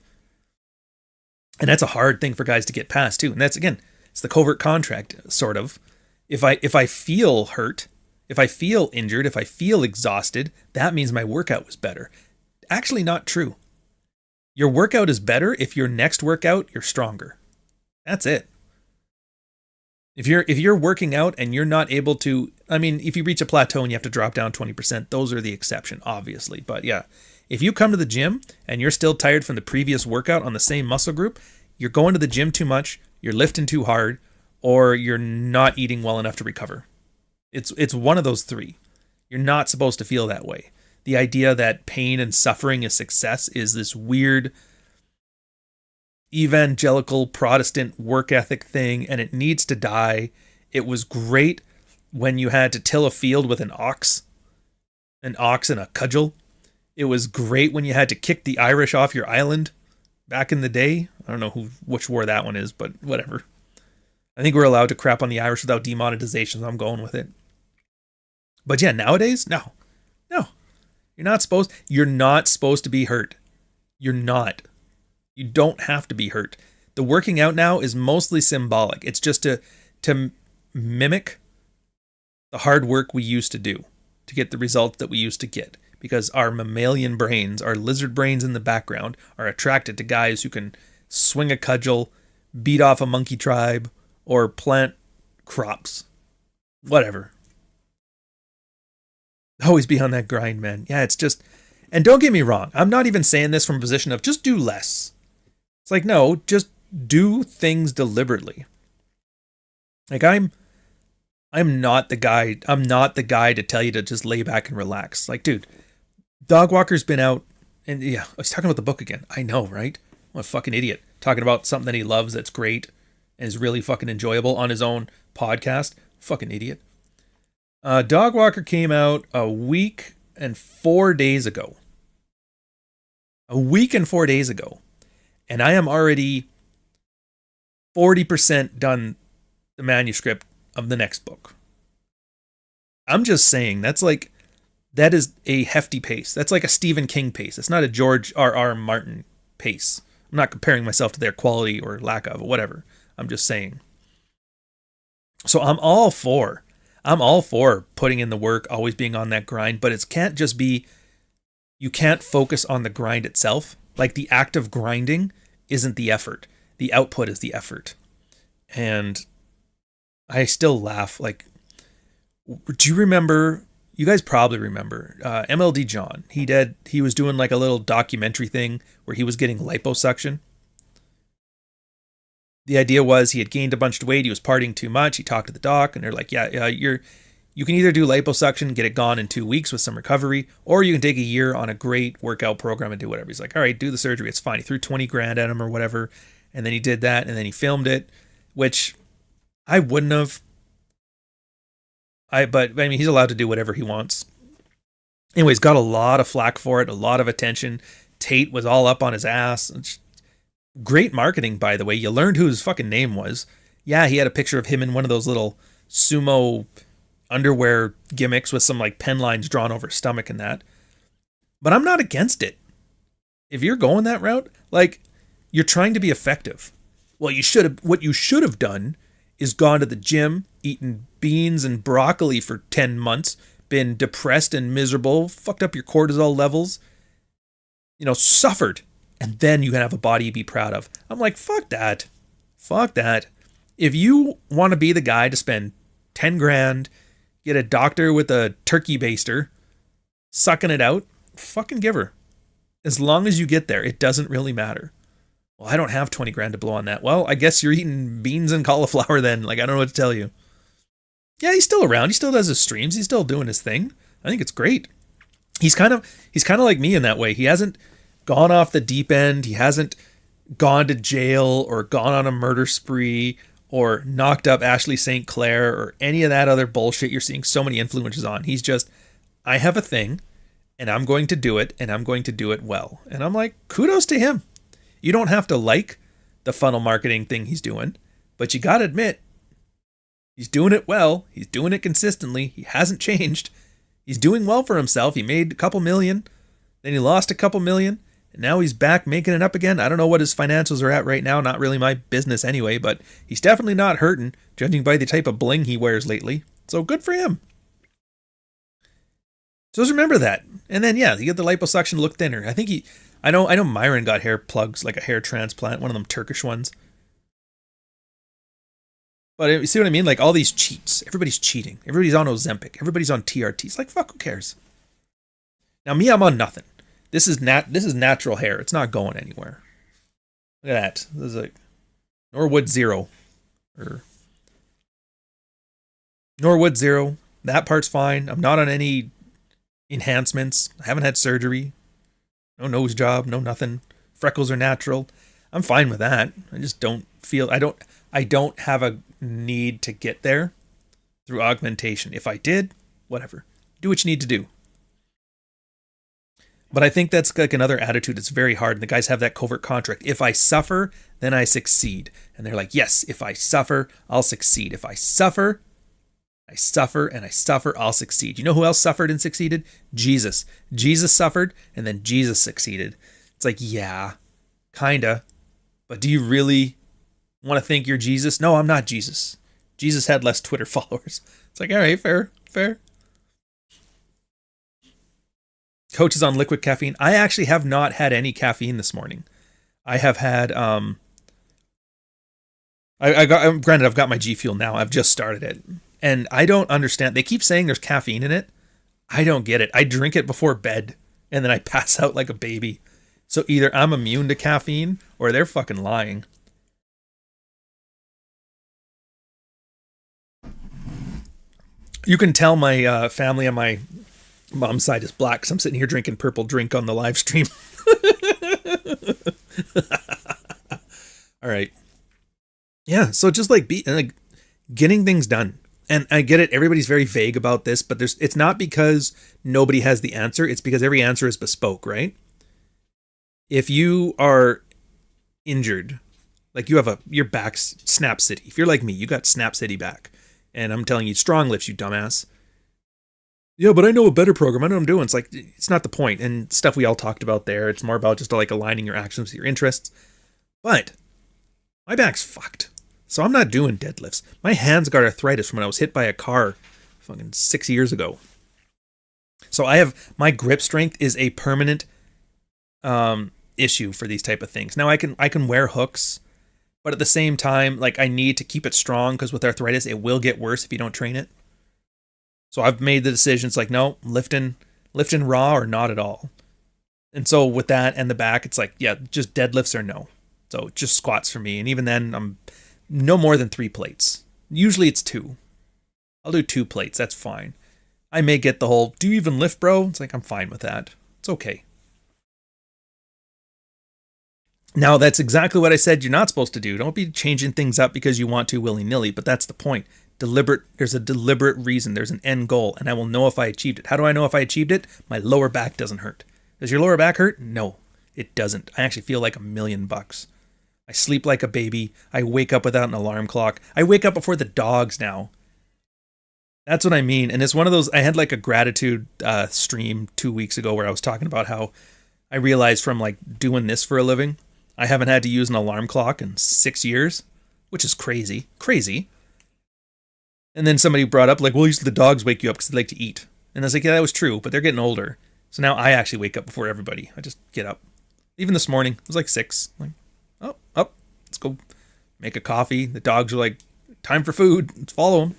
And that's a hard thing for guys to get past too. And that's, again, it's the covert contract, sort of. If I feel hurt, if I feel injured, if I feel exhausted, that means my workout was better. Actually not true. Your workout is better if your next workout, you're stronger. That's it. If you're working out and you're not able to, I mean, if you reach a plateau and you have to drop down 20%, those are the exception, obviously. But yeah, if you come to the gym and you're still tired from the previous workout on the same muscle group, you're going to the gym too much, you're lifting too hard, or you're not eating well enough to recover. It's one of those three. You're not supposed to feel that way. The idea that pain and suffering is success is this weird evangelical Protestant work ethic thing, and it needs to die. It was great when you had to till a field with an ox and a cudgel. It was great when you had to kick the Irish off your island back in the day. I don't know which war that one is, but whatever. I think we're allowed to crap on the Irish without demonetization, so I'm going with it. But yeah, nowadays, no. You're not supposed to be hurt. You're not. You don't have to be hurt. The working out now is mostly symbolic. It's just to mimic the hard work we used to do to get the results that we used to get. Because our mammalian brains, our lizard brains in the background, are attracted to guys who can swing a cudgel, beat off a monkey tribe, or plant crops. Whatever. Always be on that grind, man. Yeah, it's just... And don't get me wrong, I'm not even saying this from a position of just do less. It's like, no, just do things deliberately. Like, I'm not the guy to tell you to just lay back and relax. Like, dude, Dog Walker's been out, and yeah, I was talking about the book again. I know, right? What a fucking idiot. Talking about something that he loves that's great and is really fucking enjoyable on his own podcast. Fucking idiot. Dog Walker came out a week and 4 days ago. And I am already 40% done the manuscript of the next book. I'm just saying, that is a hefty pace. That's like a Stephen King pace. It's not a George R.R. Martin pace. I'm not comparing myself to their quality or lack of, or whatever. I'm just saying. So I'm all for putting in the work, always being on that grind, but it can't just be, you can't focus on the grind itself. Like, the act of grinding isn't the effort. The output is the effort. And I still laugh. Like, do you remember, you guys probably remember, MLD John. He was doing like a little documentary thing where he was getting liposuction. The idea was he had gained a bunch of weight. He was partying too much. He talked to the doc, and they're like, you can either do liposuction, get it gone in 2 weeks with some recovery, or you can take a year on a great workout program and do whatever. He's like, all right, do the surgery. It's fine. He threw 20 grand at him or whatever. And then he did that, and then he filmed it, which I wouldn't have. But I mean, he's allowed to do whatever he wants. Anyways, got a lot of flack for it, a lot of attention. Tate was all up on his ass. Great marketing, by the way. You learned who his fucking name was. Yeah, he had a picture of him in one of those little sumo underwear gimmicks with some like pen lines drawn over his stomach and that. But I'm not against it. If you're going that route, like, you're trying to be effective. Well, what you should have done is gone to the gym, eaten beans and broccoli for 10 months, been depressed and miserable, fucked up your cortisol levels, suffered. And then you can have a body you be proud of. I'm like, fuck that. Fuck that. If you want to be the guy to spend 10 grand, get a doctor with a turkey baster, sucking it out, fucking give her. As long as you get there, it doesn't really matter. Well, I don't have 20 grand to blow on that. Well, I guess you're eating beans and cauliflower then. Like, I don't know what to tell you. Yeah, he's still around. He still does his streams. He's still doing his thing. I think it's great. He's kind of like me in that way. He hasn't gone off the deep end. He hasn't gone to jail or gone on a murder spree or knocked up Ashley St. Clair or any of that other bullshit you're seeing so many influencers on. He's just, I have a thing and I'm going to do it and I'm going to do it well. And I'm like, kudos to him. You don't have to like the funnel marketing thing he's doing, but you got to admit, he's doing it well. He's doing it consistently. He hasn't changed. He's doing well for himself. He made a couple million, then he lost a couple million, and now he's back making it up again. I don't know what his financials are at right now. Not really my business anyway, but he's definitely not hurting, judging by the type of bling he wears lately. So good for him. So just remember that. And then, yeah, you get the liposuction to look thinner. I know Myron got hair plugs, like a hair transplant, one of them Turkish ones. But you see what I mean? Like, all these cheats. Everybody's cheating. Everybody's on Ozempic. Everybody's on TRT. It's like, fuck, who cares? Now, me, I'm on nothing. This is natural hair. It's not going anywhere. Look at that. This is like, Norwood Zero. Or Norwood Zero. That part's fine. I'm not on any enhancements. I haven't had surgery. No nose job, no nothing. Freckles are natural. I'm fine with that. I just don't feel I don't have a need to get there through augmentation. If I did, whatever. Do what you need to do. But I think that's like another attitude that's very hard. And the guys have that covert contract. If I suffer, then I succeed. And they're like, yes, if I suffer, I'll succeed. If I suffer, and I suffer, I'll succeed. You know who else suffered and succeeded? Jesus. Jesus suffered, and then Jesus succeeded. It's like, yeah, kinda. But do you really want to think you're Jesus? No, I'm not Jesus. Jesus had less Twitter followers. It's like, all right, fair. Coach is on liquid caffeine. I actually have not had any caffeine this morning. I have had, granted, I've got my G Fuel now. I've just started it. And I don't understand. They keep saying there's caffeine in it. I don't get it. I drink it before bed and then I pass out like a baby. So either I'm immune to caffeine or they're fucking lying. You can tell my family on my mom's side is black because I'm sitting here drinking purple drink on the live stream. All right. Yeah, so just like getting things done. And I get it, everybody's very vague about this, but it's not because nobody has the answer, it's because every answer is bespoke, right? If you are injured, like you have your back's Snap City. If you're like me, you got Snap City back. And I'm telling you, strong lifts, you dumbass. Yeah, but I know a better program. I know what I'm doing. It's like, it's not the point. And stuff we all talked about there. It's more about just like aligning your actions with your interests. But my back's fucked. So I'm not doing deadlifts. My hands got arthritis from when I was hit by a car fucking 6 years ago. So my grip strength is a permanent issue for these type of things. Now I can wear hooks, but at the same time, like I need to keep it strong because with arthritis, it will get worse if you don't train it. So I've made the decision. It's like, no, lifting raw or not at all. And so with that and the back, it's like, yeah, just deadlifts or no. So just squats for me. And even then I'm no more than 3 plates. Usually it's 2. I'll do 2 plates. That's fine. I may get the whole, do you even lift, bro? It's like, I'm fine with that. It's okay. Now, that's exactly what I said you're not supposed to do. Don't be changing things up because you want to willy-nilly, but that's the point. There's a deliberate reason. There's an end goal, and I will know if I achieved it. How do I know if I achieved it? My lower back doesn't hurt. Does your lower back hurt? No, it doesn't. I actually feel like $1,000,000. I sleep like a baby. I wake up without an alarm clock. I wake up before the dogs now. That's what I mean. And it's one of those, I had like a gratitude stream 2 weeks ago where I was talking about how I realized from like doing this for a living, I haven't had to use an alarm clock in 6 years, which is crazy. And then somebody brought up like, well, usually the dogs wake you up because they like to eat. And I was like, yeah, that was true, but they're getting older. So now I actually wake up before everybody. I just get up. Even this morning, it was like 6. Like, up, let's go make a coffee. The dogs are like, time for food. Let's follow them.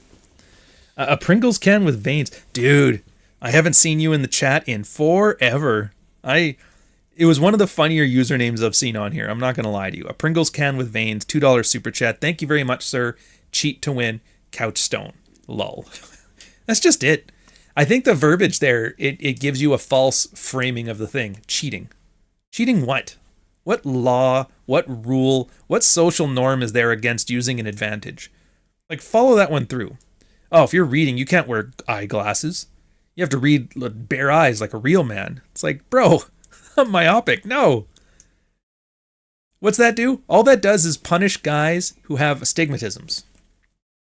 A Pringles can with veins. Dude, I haven't seen you in the chat in forever. It was one of the funnier usernames I've seen on here. I'm not going to lie to you. A Pringles can with veins, $2 super chat. Thank you very much, sir. Cheat to win. Couch stone. Lol. That's just it. I think the verbiage there, it gives you a false framing of the thing. Cheating. Cheating what? What law, what rule, what social norm is there against using an advantage? Like, follow that one through. Oh, if you're reading, you can't wear eyeglasses. You have to read with bare eyes like a real man. It's like, bro, I'm myopic. No. What's that do? All that does is punish guys who have astigmatisms.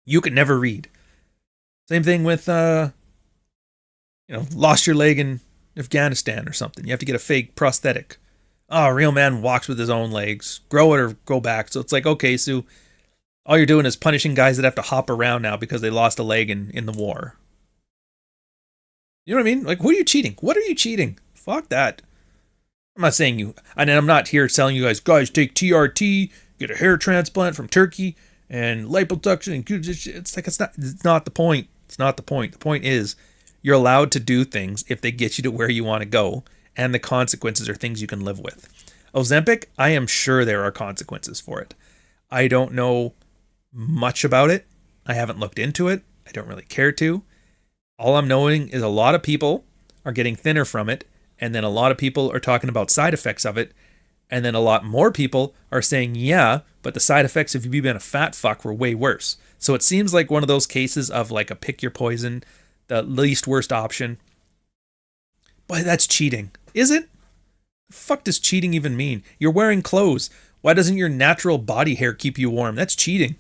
You could never read. Same thing with, lost your leg in Afghanistan or something. You have to get a fake prosthetic. Oh, a real man walks with his own legs. Grow it or go back. So it's like, okay, so all you're doing is punishing guys that have to hop around now because they lost a leg in the war. You know what I mean? Like, who are you cheating? What are you cheating? Fuck that. I'm not saying you, and I'm not here telling you guys take TRT, get a hair transplant from Turkey, and liposuction. It's like, it's not the point. It's not the point. The point is, you're allowed to do things if they get you to where you want to go, and the consequences are things you can live with. Ozempic, I am sure there are consequences for it. I don't know much about it. I haven't looked into it. I don't really care to. All I'm knowing is a lot of people are getting thinner from it, and then a lot of people are talking about side effects of it, and then a lot more people are saying, yeah, but the side effects if you've been a fat fuck were way worse. So it seems like one of those cases of like a pick your poison, the least worst option. Boy, that's cheating. Is it? The fuck does cheating even mean? You're wearing clothes. Why doesn't your natural body hair keep you warm? That's cheating.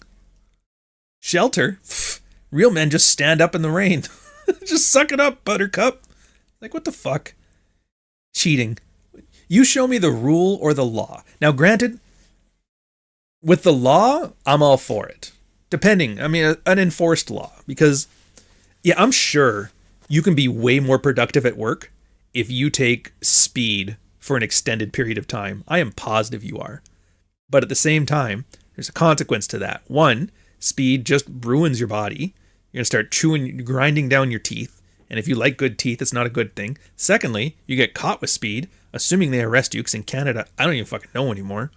Shelter? Pfft, real men just stand up in the rain. Just suck it up, buttercup. Like, what the fuck? Cheating. You show me the rule or the law. Now, granted, with the law, I'm all for it. Depending, I mean, an enforced law. Because, yeah, I'm sure you can be way more productive at work if you take speed for an extended period of time. I am positive you are. But at the same time, there's a consequence to that. One, speed just ruins your body. You're going to start grinding down your teeth. And if you like good teeth, it's not a good thing. Secondly, you get caught with speed, assuming they arrest you, because in Canada, I don't even fucking know anymore.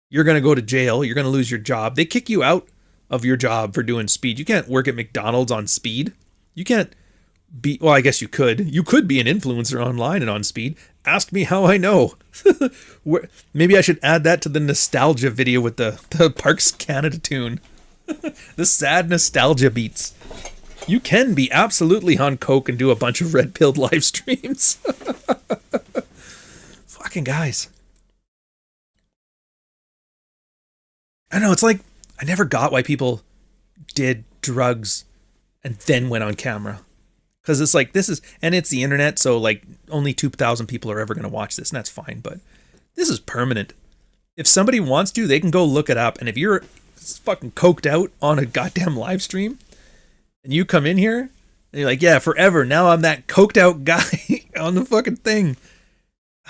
You're going to go to jail. You're going to lose your job. They kick you out of your job for doing speed. You can't work at McDonald's on speed. You can't be, well, I guess you could. You could be an influencer online and on speed. Ask me how I know. Maybe I should add that to the nostalgia video with the Parks Canada tune. The sad nostalgia beats. You can be absolutely on coke and do a bunch of red-pilled live streams. Fucking guys. I don't know, it's like, I never got why people did drugs and then went on camera. Because it's like, this is, and it's the internet, so like, only 2,000 people are ever going to watch this, and that's fine, but this is permanent. If somebody wants to, they can go look it up, and if you're fucking coked out on a goddamn live stream, and you come in here, and you're like, yeah, forever, now I'm that coked out guy on the fucking thing.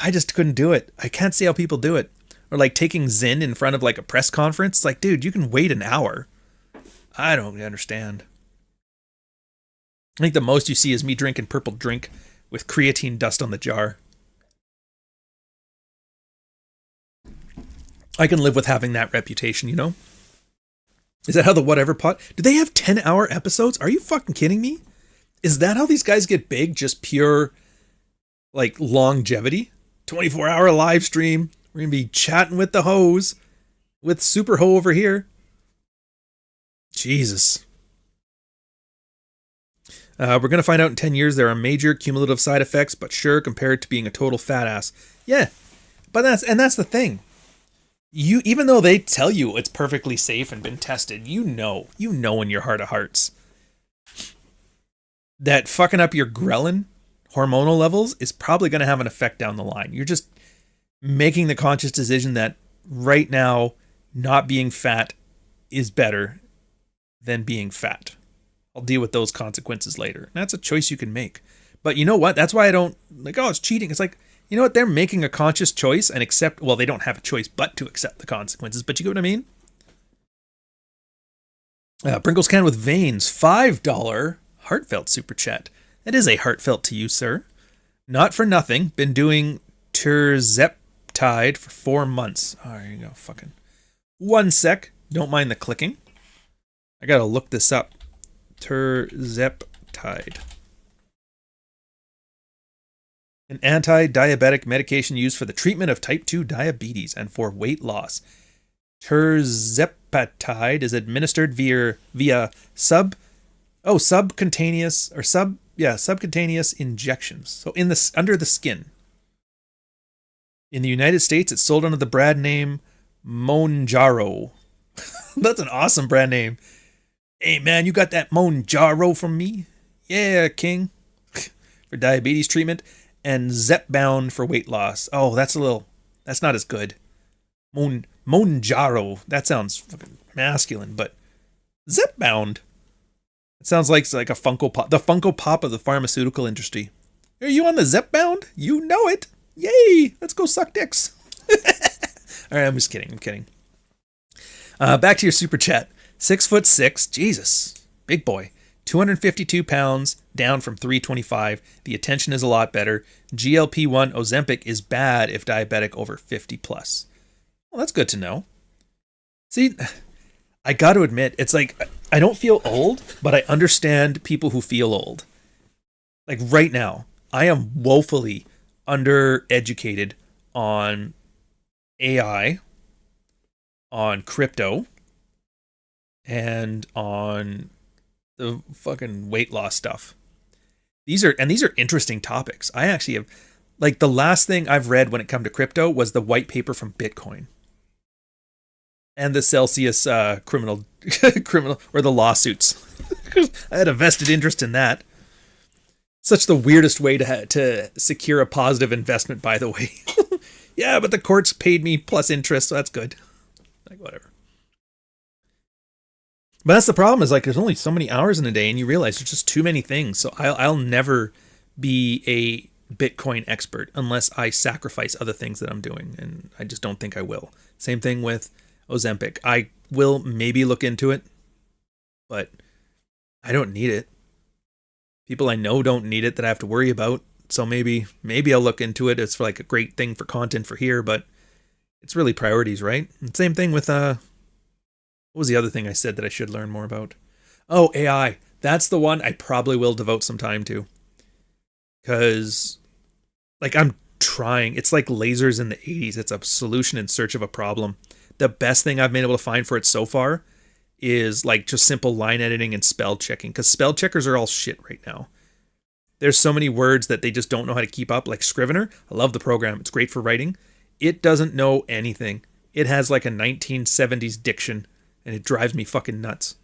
I just couldn't do it. I can't see how people do it. Or like taking Zyn in front of like a press conference. It's like, dude, you can wait an hour. I don't understand. I think the most you see is me drinking purple drink with creatine dust on the jar. I can live with having that reputation, you know? Is that how the Whatever Pot... Do they have 10-hour episodes? Are you fucking kidding me? Is that how these guys get big? Just pure, like, longevity? 24-hour live stream. We're going to be chatting with the hoes. With Super Ho over here. Jesus. We're going to find out in 10 years there are major cumulative side effects, but sure, compared to being a total fat ass. Yeah, but that's the thing. You, even though they tell you it's perfectly safe and been tested, you know in your heart of hearts that fucking up your ghrelin hormonal levels is probably going to have an effect down the line. You're just making the conscious decision that right now not being fat is better than being fat. I'll deal with those consequences later. And that's a choice you can make. But you know what? That's why I don't like, oh, it's cheating. It's like, you know what? They're making a conscious choice and accept, well, they don't have a choice but to accept the consequences. But you get what I mean? Pringles can with veins, $5 heartfelt super chat. That is a heartfelt to you, sir. Not for nothing. Been doing tirzepatide for 4 months. Oh, there you go. Fucking 1 sec. Don't mind the clicking. I gotta look this up. Tirzepatide. An anti-diabetic medication used for the treatment of type 2 diabetes and for weight loss. Tirzepatide is administered via subcutaneous injections. So under the skin. In the United States, it's sold under the brand name Mounjaro. That's an awesome brand name. Hey man, you got that Mounjaro from me? Yeah, king. For diabetes treatment. And Zepbound for weight loss. Oh, that's not as good. Mounjaro. That sounds fucking masculine, but Zepbound. It sounds like a Funko Pop. The Funko Pop of the pharmaceutical industry. Are you on the Zepbound? You know it. Yay! Let's go suck dicks. All right, I'm just kidding. I'm kidding. Back to your super chat. 6'6", Jesus, big boy. 252 pounds, down from 325. The attention is a lot better. GLP-1 Ozempic is bad if diabetic over 50 plus. Well, that's good to know. See, I got to admit, it's like, I don't feel old, but I understand people who feel old. Like right now, I am woefully undereducated on AI, on crypto, and on the fucking weight loss stuff. These are interesting topics. I actually have, like, the last thing I've read when it comes to crypto was the white paper from Bitcoin. And the Celsius criminal or the lawsuits. I had a vested interest in that. Such the weirdest way to secure a positive investment, by the way. Yeah, but the courts paid me plus interest, so that's good. Like, whatever. But that's the problem, is like there's only so many hours in a day, and you realize there's just too many things. So I'll never be a Bitcoin expert unless I sacrifice other things that I'm doing, and I just don't think I will. Same thing with Ozempic. I will maybe look into it, but I don't need it. People I know don't need it that I have to worry about. So maybe I'll look into it. It's like a great thing for content for here, but it's really priorities, right? And same thing with what was the other thing I said that I should learn more about? Oh, AI. That's the one I probably will devote some time to. Because, like, I'm trying. It's like lasers in the 80s. It's a solution in search of a problem. The best thing I've been able to find for it so far is like just simple line editing and spell checking, because spell checkers are all shit right now. There's so many words that they just don't know how to keep up. Like Scrivener, I love the program. It's great for writing. It doesn't know anything. It has like a 1970s diction, and it drives me fucking nuts.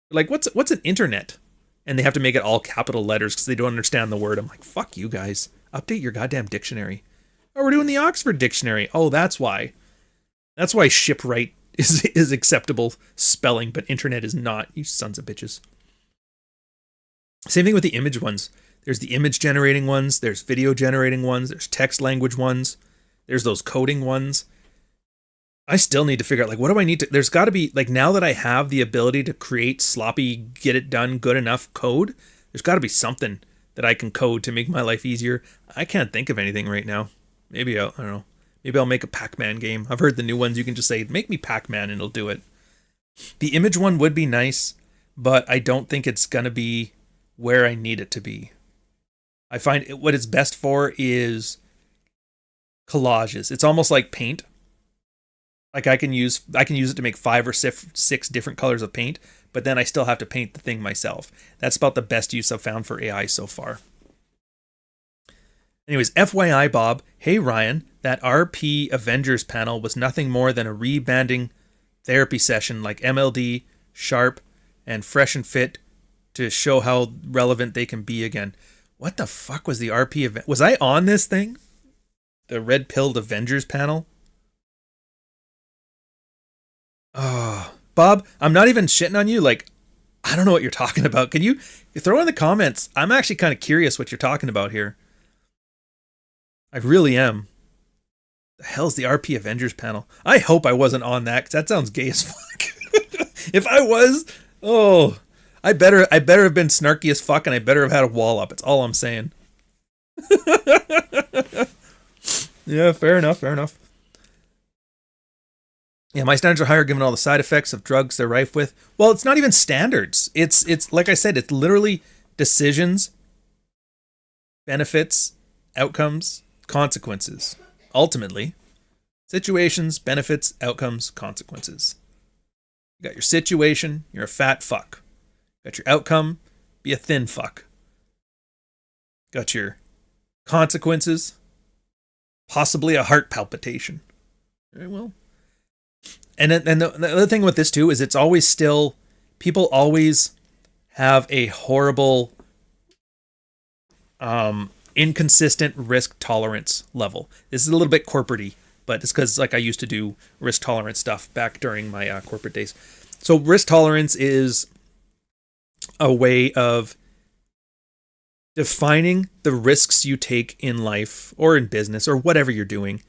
Like, what's an internet? And they have to make it all capital letters because they don't understand the word. I'm like, fuck you guys. Update your goddamn dictionary. Oh, we're doing the Oxford Dictionary. Oh, that's why. That's why shipwright is acceptable spelling, but internet is not. You sons of bitches. Same thing with the image ones. There's the image generating ones. There's video generating ones. There's text language ones. There's those coding ones. I still need to figure out, like, what do I need to... There's got to be, like, now that I have the ability to create sloppy, get it done, good enough code, there's got to be something that I can code to make my life easier. I can't think of anything right now. Maybe I don't know. Maybe I'll make a Pac-Man game. I've heard the new ones, you can just say, make me Pac-Man, and it'll do it. The image one would be nice, but I don't think it's going to be where I need it to be. I find what it's best for is collages. It's almost like paint. Like I can use it to make 5 or 6 different colors of paint, but then I still have to paint the thing myself. That's about the best use I've found for AI so far. Anyways, FYI, Bob, hey Ryan, that RP Avengers panel was nothing more than a rebanding therapy session like MLD, Sharp, and Fresh and Fit to show how relevant they can be again. What the fuck was the RP event? Was I on this thing? The red-pilled Avengers panel? Oh, Bob, I'm not even shitting on you. Like, I don't know what you're talking about. Can you throw in the comments? I'm actually kind of curious what you're talking about here. I really am. The hell's the RP Avengers panel? I hope I wasn't on that, because that sounds gay as fuck. If I was, oh, I better have been snarky as fuck, and I better have had a wall up. It's all I'm saying. Yeah, fair enough. Yeah, my standards are higher given all the side effects of drugs they're rife with. Well, it's not even standards. It's like I said, it's literally decisions, benefits, outcomes, consequences. Ultimately, situations, benefits, outcomes, consequences. You got your situation, you're a fat fuck. Got your outcome, be a thin fuck. Got your consequences, possibly a heart palpitation. Very well. And the other thing with this too is it's always still, people always have a horrible, inconsistent risk tolerance level. This is a little bit corporate-y, but it's because like I used to do risk tolerance stuff back during my corporate days. So risk tolerance is a way of defining the risks you take in life or in business or whatever you're doing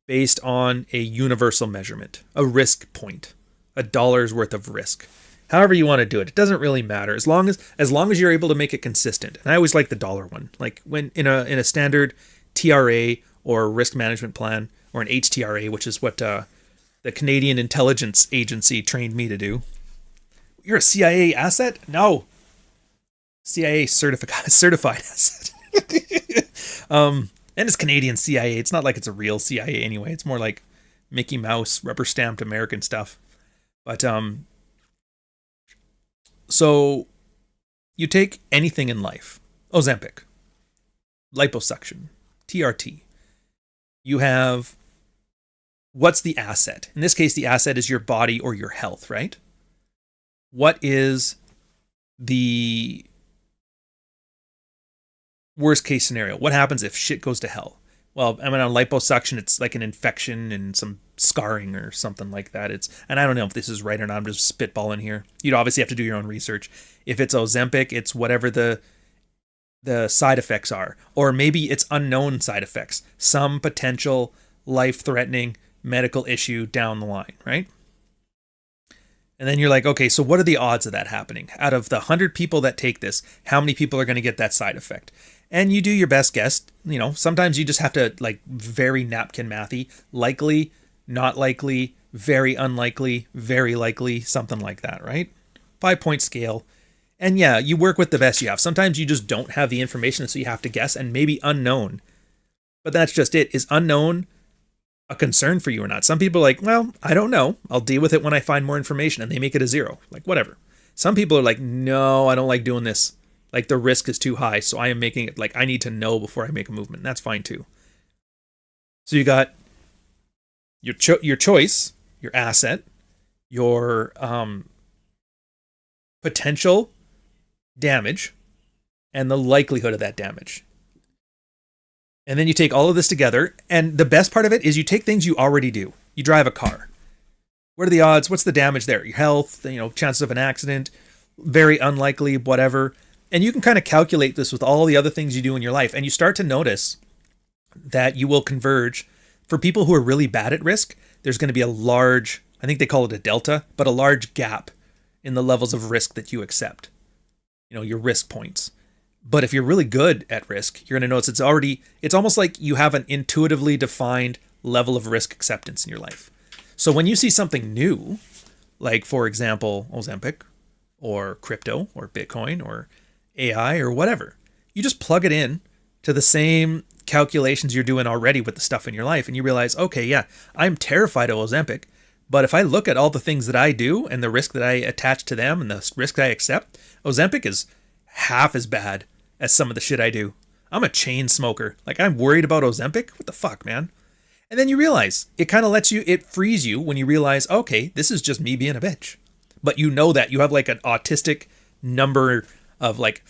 based on a universal measurement, a risk point, $1 worth of risk. However you want to do it, it doesn't really matter as long as you're able to make it consistent. And I always like the dollar one. Like when in a standard TRA or risk management plan or an HTRA, which is what the the Canadian Intelligence Agency trained me to do. You're a CIA asset? No. CIA certified asset. And it's Canadian CIA. It's not like it's a real CIA anyway. It's more like Mickey Mouse, rubber stamped American stuff. But so you take anything in life, Ozempic, liposuction, TRT. You have, what's the asset? In this case, the asset is your body or your health, right? What is the worst case scenario? What happens if shit goes to hell? Well, I mean, on liposuction, it's like an infection and some scarring or something like that. And I don't know if this is right or not. I'm just spitballing here. You'd obviously have to do your own research. If it's Ozempic, it's whatever the side effects are, or maybe it's unknown side effects, some potential life-threatening medical issue down the line, right? And then you're like, okay, so what are the odds of that happening? Out of the 100 people that take this, how many people are going to get that side effect? And you do your best guess. You know, sometimes you just have to, like, very napkin mathy, likely, not likely, very unlikely, very likely, something like that, right? 5-point scale. And yeah, you work with the best you have. Sometimes you just don't have the information, so you have to guess, and maybe unknown. But that's just it. Is unknown a concern for you or not? Some people are like, well, I don't know. I'll deal with it when I find more information, and they make it a 0. Like, whatever. Some people are like, no, I don't like doing this. Like, the risk is too high, so I am making it, like, I need to know before I make a movement. And that's fine, too. So you got your choice, your asset, your potential damage, and the likelihood of that damage. And then you take all of this together, and the best part of it is you take things you already do. You drive a car. What are the odds? What's the damage there? Your health, chances of an accident, very unlikely, whatever. And you can kind of calculate this with all the other things you do in your life, and you start to notice that you will converge. For people who are really bad at risk, there's going to be a large, I think they call it a delta, but a large gap in the levels of risk that you accept. Your risk points. But if you're really good at risk, you're going to notice it's almost like you have an intuitively defined level of risk acceptance in your life. So when you see something new, like, for example, Ozempic or crypto or Bitcoin or AI or whatever, you just plug it in to the same calculations you're doing already with the stuff in your life. And you realize, okay, yeah, I'm terrified of Ozempic, but if I look at all the things that I do and the risk that I attach to them and the risk I accept, Ozempic is half as bad as some of the shit I do. I'm a chain smoker. Like, I'm worried about Ozempic? What the fuck, man? And then you realize, it frees you when you realize, okay, this is just me being a bitch. But you know that. You have like an autistic number of like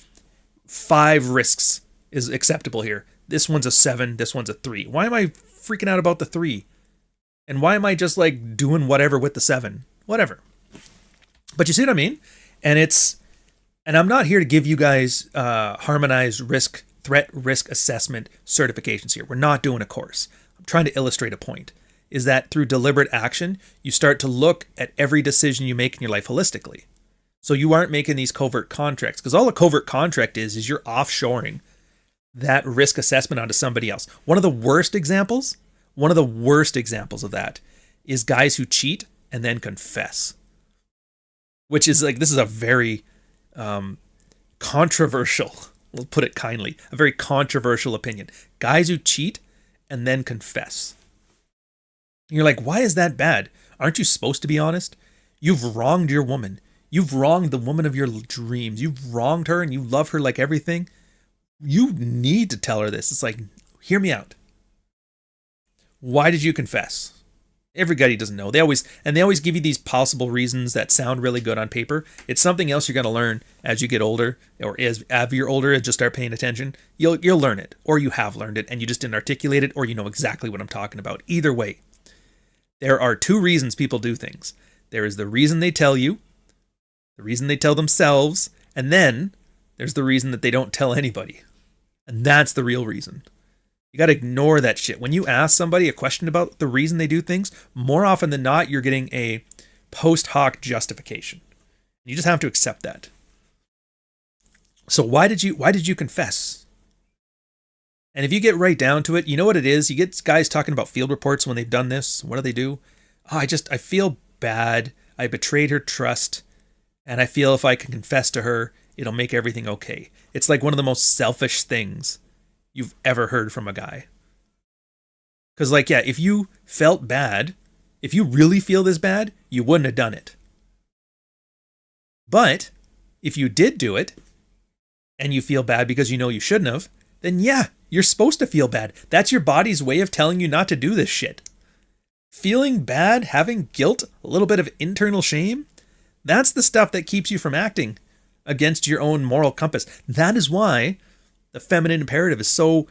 5 risks is acceptable here. This one's a 7, this one's a 3. Why am I freaking out about the 3? And why am I just like doing whatever with the 7? Whatever. But you see what I mean? And I'm not here to give you guys harmonized threat risk assessment certifications here. We're not doing a course. I'm trying to illustrate a point. Is that through deliberate action, you start to look at every decision you make in your life holistically. So you aren't making these covert contracts, because all a covert contract is you're offshoring that risk assessment onto somebody else. One of the worst examples of that is guys who cheat and then confess. Which is like, this is a very controversial, we'll put it kindly, a very controversial opinion. Guys who cheat and then confess. You're like, why is that bad? Aren't you supposed to be honest? You've wronged your woman. You've wronged the woman of your dreams. You've wronged her and you love her like everything. You need to tell her this. It's like, hear me out. Why did you confess? Everybody doesn't know. They always give you these possible reasons that sound really good on paper. It's something else you're going to learn as you get older, or as you're older and just start paying attention. You'll learn it, or you have learned it and you just didn't articulate it, or you know exactly what I'm talking about. Either way, there are 2 reasons people do things. There is the reason they tell you, the reason they tell themselves, and then there's the reason that they don't tell anybody. And that's the real reason. You got to ignore that shit. When you ask somebody a question about the reason they do things, more often than not, you're getting a post hoc justification. You just have to accept that. So why did you confess? And if you get right down to it, you know what it is? You get guys talking about field reports when they've done this. What do? oh, I feel bad. I betrayed her trust. And I feel if I can confess to her, it'll make everything okay. It's like one of the most selfish things you've ever heard from a guy. Because, like, yeah, if you felt bad, if you really feel this bad, you wouldn't have done it. But if you did do it, and you feel bad because you know you shouldn't have, then yeah, you're supposed to feel bad. That's your body's way of telling you not to do this shit. Feeling bad, having guilt, a little bit of internal shame, that's the stuff that keeps you from acting against your own moral compass. That is why the feminine imperative is so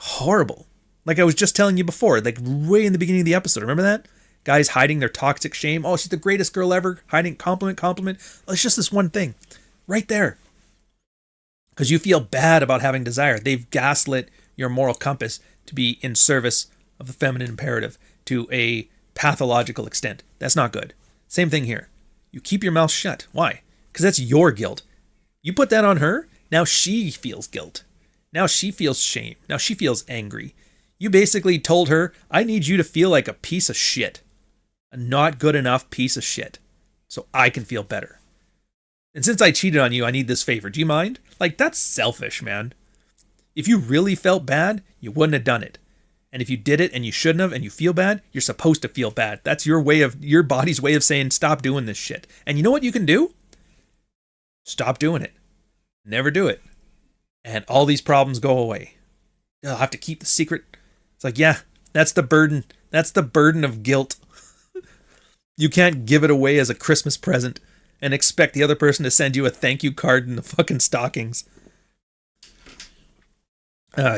horrible. Like I was just telling you before, like way in the beginning of the episode. Remember that? Guys hiding their toxic shame. Oh, she's the greatest girl ever. Hiding compliment. Oh, it's just this one thing. Right there. Because you feel bad about having desire. They've gaslit your moral compass to be in service of the feminine imperative to a pathological extent. That's not good. Same thing here. You keep your mouth shut. Why? Because that's your guilt. You put that on her, now she feels guilt. Now she feels shame. Now she feels angry. You basically told her, I need you to feel like a piece of shit. A not good enough piece of shit. So I can feel better. And since I cheated on you, I need this favor. Do you mind? Like, that's selfish, man. If you really felt bad, you wouldn't have done it. And if you did it and you shouldn't have and you feel bad, you're supposed to feel bad. That's your body's way of saying, stop doing this shit. And you know what you can do? Stop doing it. Never do it. And all these problems go away. I'll have to keep the secret. It's like, yeah, that's the burden. That's the burden of guilt. You can't give it away as a Christmas present and expect the other person to send you a thank you card in the fucking stockings.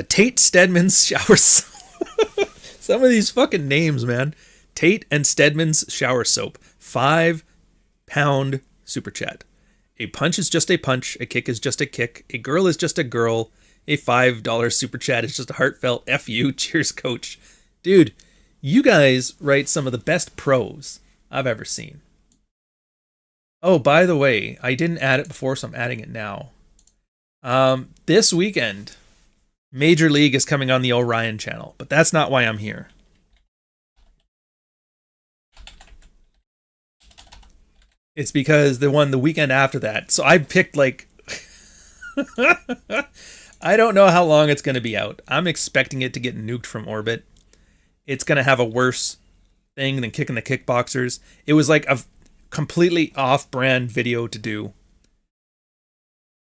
Tate Stedman's shower soap. Some of these fucking names, man. Tate and Stedman's shower soap. £5 super chat. A punch is just a punch. A kick is just a kick. A girl is just a girl. A $5 super chat is just a heartfelt F you. Cheers, coach. Dude, you guys write some of the best prose I've ever seen. Oh, by the way, I didn't add it before, so I'm adding it now. This weekend, Major League is coming on the Orion channel, but that's not why I'm here. It's because they won the weekend after that. So I picked like... I don't know how long it's going to be out. I'm expecting it to get nuked from orbit. It's going to have a worse thing than Kicking the Kickboxers. It was like a completely off-brand video to do.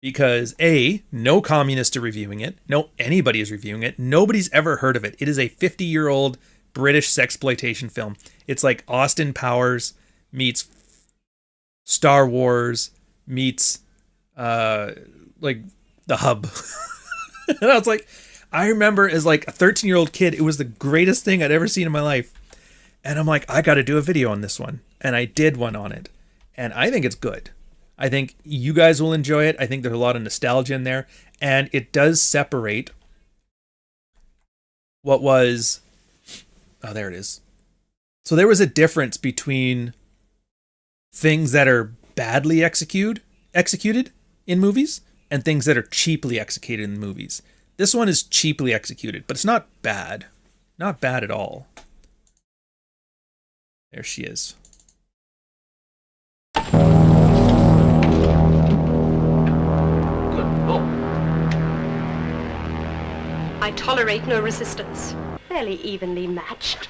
Because A, no communists are reviewing it. No, anybody is reviewing it. Nobody's ever heard of it. It is a 50-year-old British sexploitation film. It's like Austin Powers meets Star Wars meets like The Hub. And I was like, I remember as like a 13-year-old kid, it was the greatest thing I'd ever seen in my life. And I'm like, I got to do a video on this one. And I did one on it. And I think it's good. I think you guys will enjoy it. I think there's a lot of nostalgia in there. And it does separate what was... Oh, there it is. So there was a difference between things that are badly executed in movies and things that are cheaply executed in movies. This one is cheaply executed, but it's not bad. Not bad at all. There she is. I tolerate no resistance. Fairly evenly matched.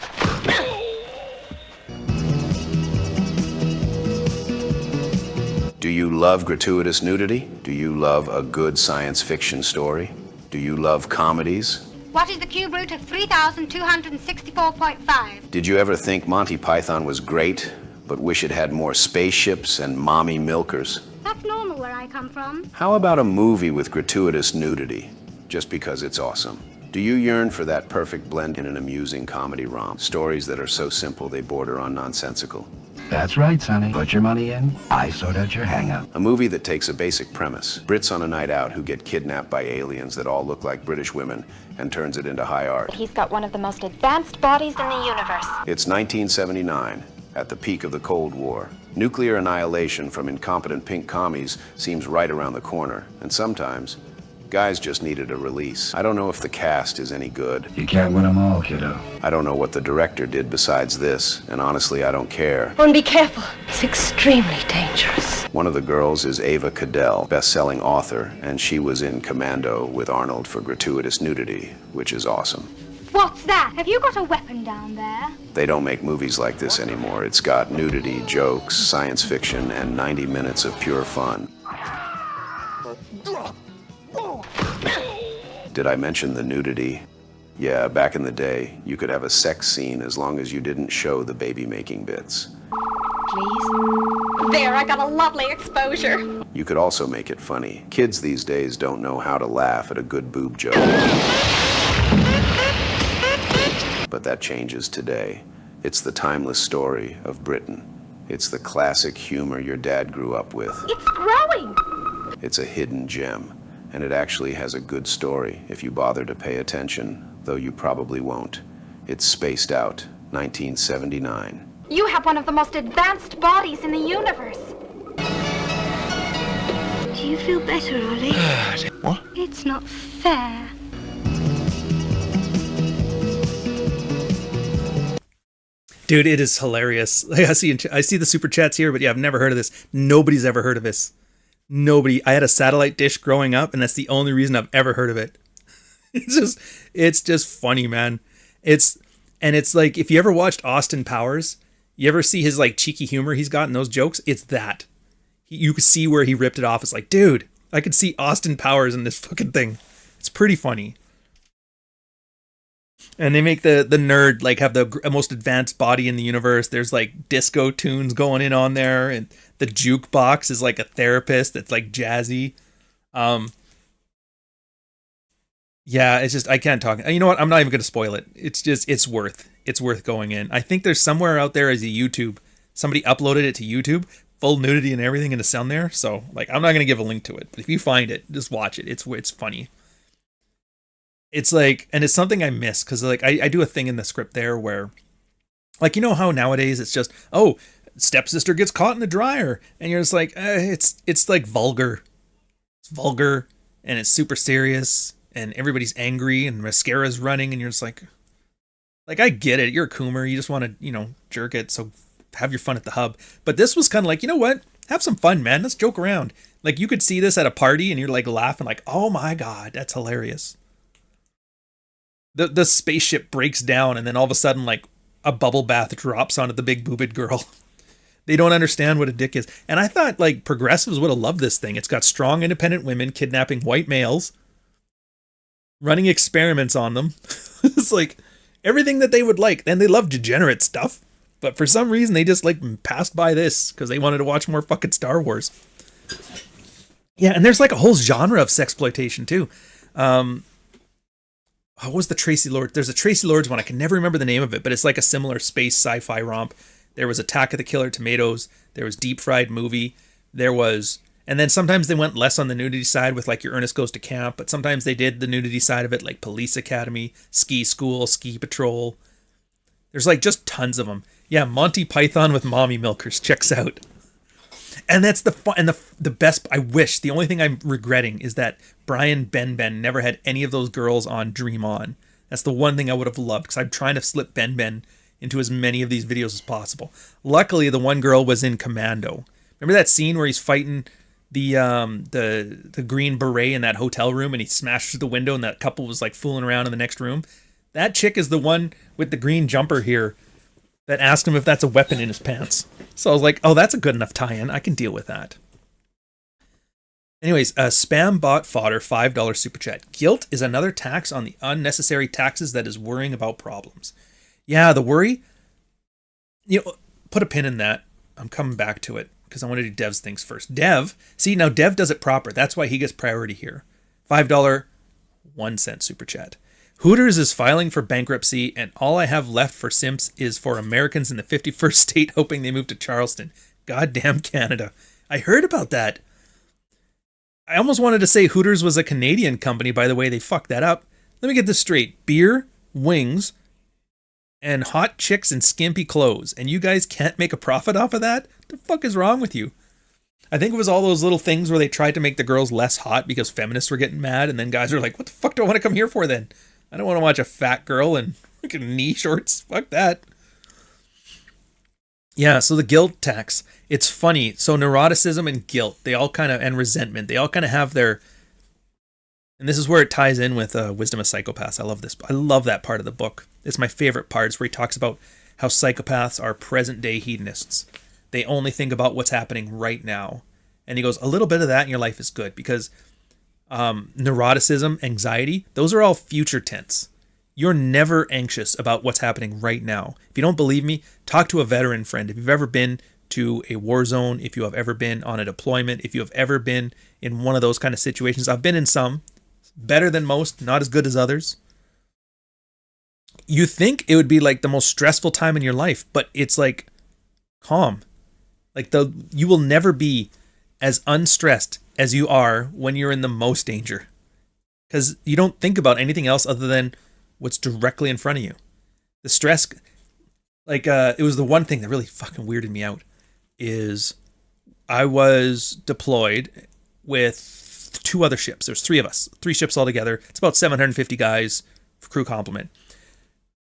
Do you love gratuitous nudity? Do you love a good science fiction story? Do you love comedies? What is the cube root of 3,264.5? Did you ever think Monty Python was great, but wish it had more spaceships and mommy milkers? That's normal where I come from. How about a movie with gratuitous nudity, just because it's awesome? Do you yearn for that perfect blend in an amusing comedy romp? Stories that are so simple they border on nonsensical. That's right, Sonny. Put your money in, I sort out your hang-up. A movie that takes a basic premise. Brits on a night out who get kidnapped by aliens that all look like British women and turns it into high art. He's got one of the most advanced bodies in the universe. It's 1979, at the peak of the Cold War. Nuclear annihilation from incompetent pink commies seems right around the corner, and sometimes Guys just needed a release. I don't know if the cast is any good. You can't win them all, kiddo. I don't know what the director did besides this, and honestly, I don't care. Oh, and be careful. It's extremely dangerous. One of the girls is Ava Cadell, best-selling author, and she was in Commando with Arnold for gratuitous nudity, which is awesome. What's that? Have you got a weapon down there? They don't make movies like this anymore. It's got nudity, jokes, science fiction, and 90 minutes of pure fun. Did I mention the nudity? Yeah, back in the day, you could have a sex scene as long as you didn't show the baby-making bits. Please. There, I got a lovely exposure. You could also make it funny. Kids these days don't know how to laugh at a good boob joke. But that changes today. It's the timeless story of Britain. It's the classic humor your dad grew up with. It's growing. It's a hidden gem, and it actually has a good story if you bother to pay attention, though you probably won't. It's Spaced Out, 1979. You have one of the most advanced bodies in the universe. Do you feel better, Ollie? What? It's not fair. Dude, it is hilarious. Like, I see the super chats here, but yeah, I've never heard of this. Nobody's ever heard of this. Nobody. I had a satellite dish growing up, and that's the only reason I've ever heard of it. It's just funny, man. It's like, if you ever watched Austin Powers, you ever see his like cheeky humor he's got in those jokes? It's that. You can see where he ripped it off. It's like, dude, I could see Austin Powers in this fucking thing. It's pretty funny. And they make the nerd like have the most advanced body in the universe. There's like disco tunes going in on there, and the jukebox is like a therapist that's like jazzy. Yeah, it's just, I can't talk. You know what? I'm not even going to spoil it. It's worth going in. I think there's somewhere out there as a YouTube, somebody uploaded it to YouTube, full nudity and everything, and it's down there. So like, I'm not going to give a link to it, but if you find it, just watch it. It's funny. It's like, and it's something I miss, because like I do a thing in the script there where, like, you know how nowadays it's just, oh, stepsister gets caught in the dryer, and you're just like, it's like vulgar. It's vulgar, and it's super serious, and everybody's angry, and mascara's running, and you're just like I get it. You're a coomer. You just want to, jerk it. So have your fun at the hub. But this was kind of like, you know what? Have some fun, man. Let's joke around. Like, you could see this at a party, and you're like laughing, like, oh my God, that's hilarious. The spaceship breaks down, and then all of a sudden, like, a bubble bath drops onto the big boobed girl. They don't understand what a dick is. And I thought, like, progressives would have loved this thing. It's got strong, independent women kidnapping white males, running experiments on them. It's like everything that they would like. Then they love degenerate stuff. But for some reason, they just, like, passed by this because they wanted to watch more fucking Star Wars. Yeah, and there's, like, a whole genre of sexploitation, too. What was the Tracy Lords? There's a Tracy Lords one. I can never remember the name of it, but it's like a similar space sci-fi romp. There was Attack of the Killer Tomatoes. There was Deep Fried Movie. There was, and then sometimes they went less on the nudity side with like Your Ernest Goes to Camp, but sometimes they did the nudity side of it, like Police Academy, Ski School, Ski Patrol. There's like just tons of them. Yeah, Monty Python with Mommy Milkers checks out. And that's the fun, and the best. I wish, the only thing I'm regretting is that Brian Benben never had any of those girls on Dream On. That's the one thing I would have loved, because I'm trying to slip Benben into as many of these videos as possible. Luckily, the one girl was in Commando. Remember that scene where he's fighting the Green Beret in that hotel room, and he smashed through the window, and that couple was like fooling around in the next room? That chick is the one with the green jumper here that asked him if that's a weapon in his pants. So I was like, oh, that's a good enough tie-in. I can deal with that. Anyways, spam bot fodder, $5 super chat. Guilt is another tax on the unnecessary taxes that is worrying about problems. Yeah, the worry, put a pin in that. I'm coming back to it because I want to do Dev's things first. Dev, see, now Dev does it proper. That's why he gets priority here. $5, 1 cent super chat. Hooters is filing for bankruptcy, and all I have left for simps is for Americans in the 51st state hoping they move to Charleston. Goddamn Canada. I heard about that. I almost wanted to say Hooters was a Canadian company, by the way they fucked that up. Let me get this straight. Beer, wings, and hot chicks in skimpy clothes, and you guys can't make a profit off of that? The fuck is wrong with you? I think it was all those little things where they tried to make the girls less hot because feminists were getting mad, and then guys were like, what the fuck do I want to come here for then? I don't want to watch a fat girl in fucking knee shorts. Fuck that. Yeah, so the guilt tax. It's funny. So neuroticism and guilt, they all kind of, and resentment, they all kind of have their, and this is where it ties in with Wisdom of Psychopaths. I love this. I love that part of the book. It's my favorite part. It's where he talks about how psychopaths are present-day hedonists. They only think about what's happening right now. And he goes, a little bit of that in your life is good, because neuroticism, anxiety, those are all future tense. You're never anxious about what's happening right now. If you don't believe me, talk to a veteran friend. If you've ever been to a war zone, if you have ever been on a deployment, if you have ever been in one of those kind of situations, I've been in some, better than most, not as good as others. You think it would be like the most stressful time in your life, but it's like calm. Like you will never be as unstressed as you are when you're in the most danger, because you don't think about anything else other than what's directly in front of you. The stress, like it was the one thing that really fucking weirded me out, is I was deployed with 2 other ships. There's 3 of us, 3 ships altogether. It's about 750 guys for crew complement.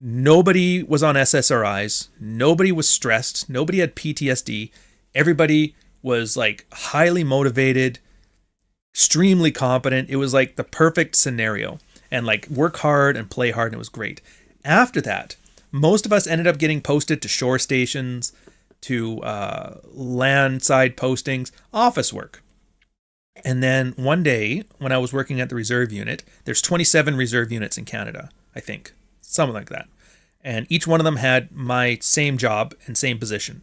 Nobody was on SSRIs. Nobody was stressed. Nobody had PTSD. Everybody was like highly motivated, extremely competent. It was like the perfect scenario. And like work hard and play hard, and it was great. After that, most of us ended up getting posted to shore stations, to landside postings, office work. And then one day, when I was working at the reserve unit, there's 27 reserve units in Canada, I think. Something like that. And each one of them had my same job and same position.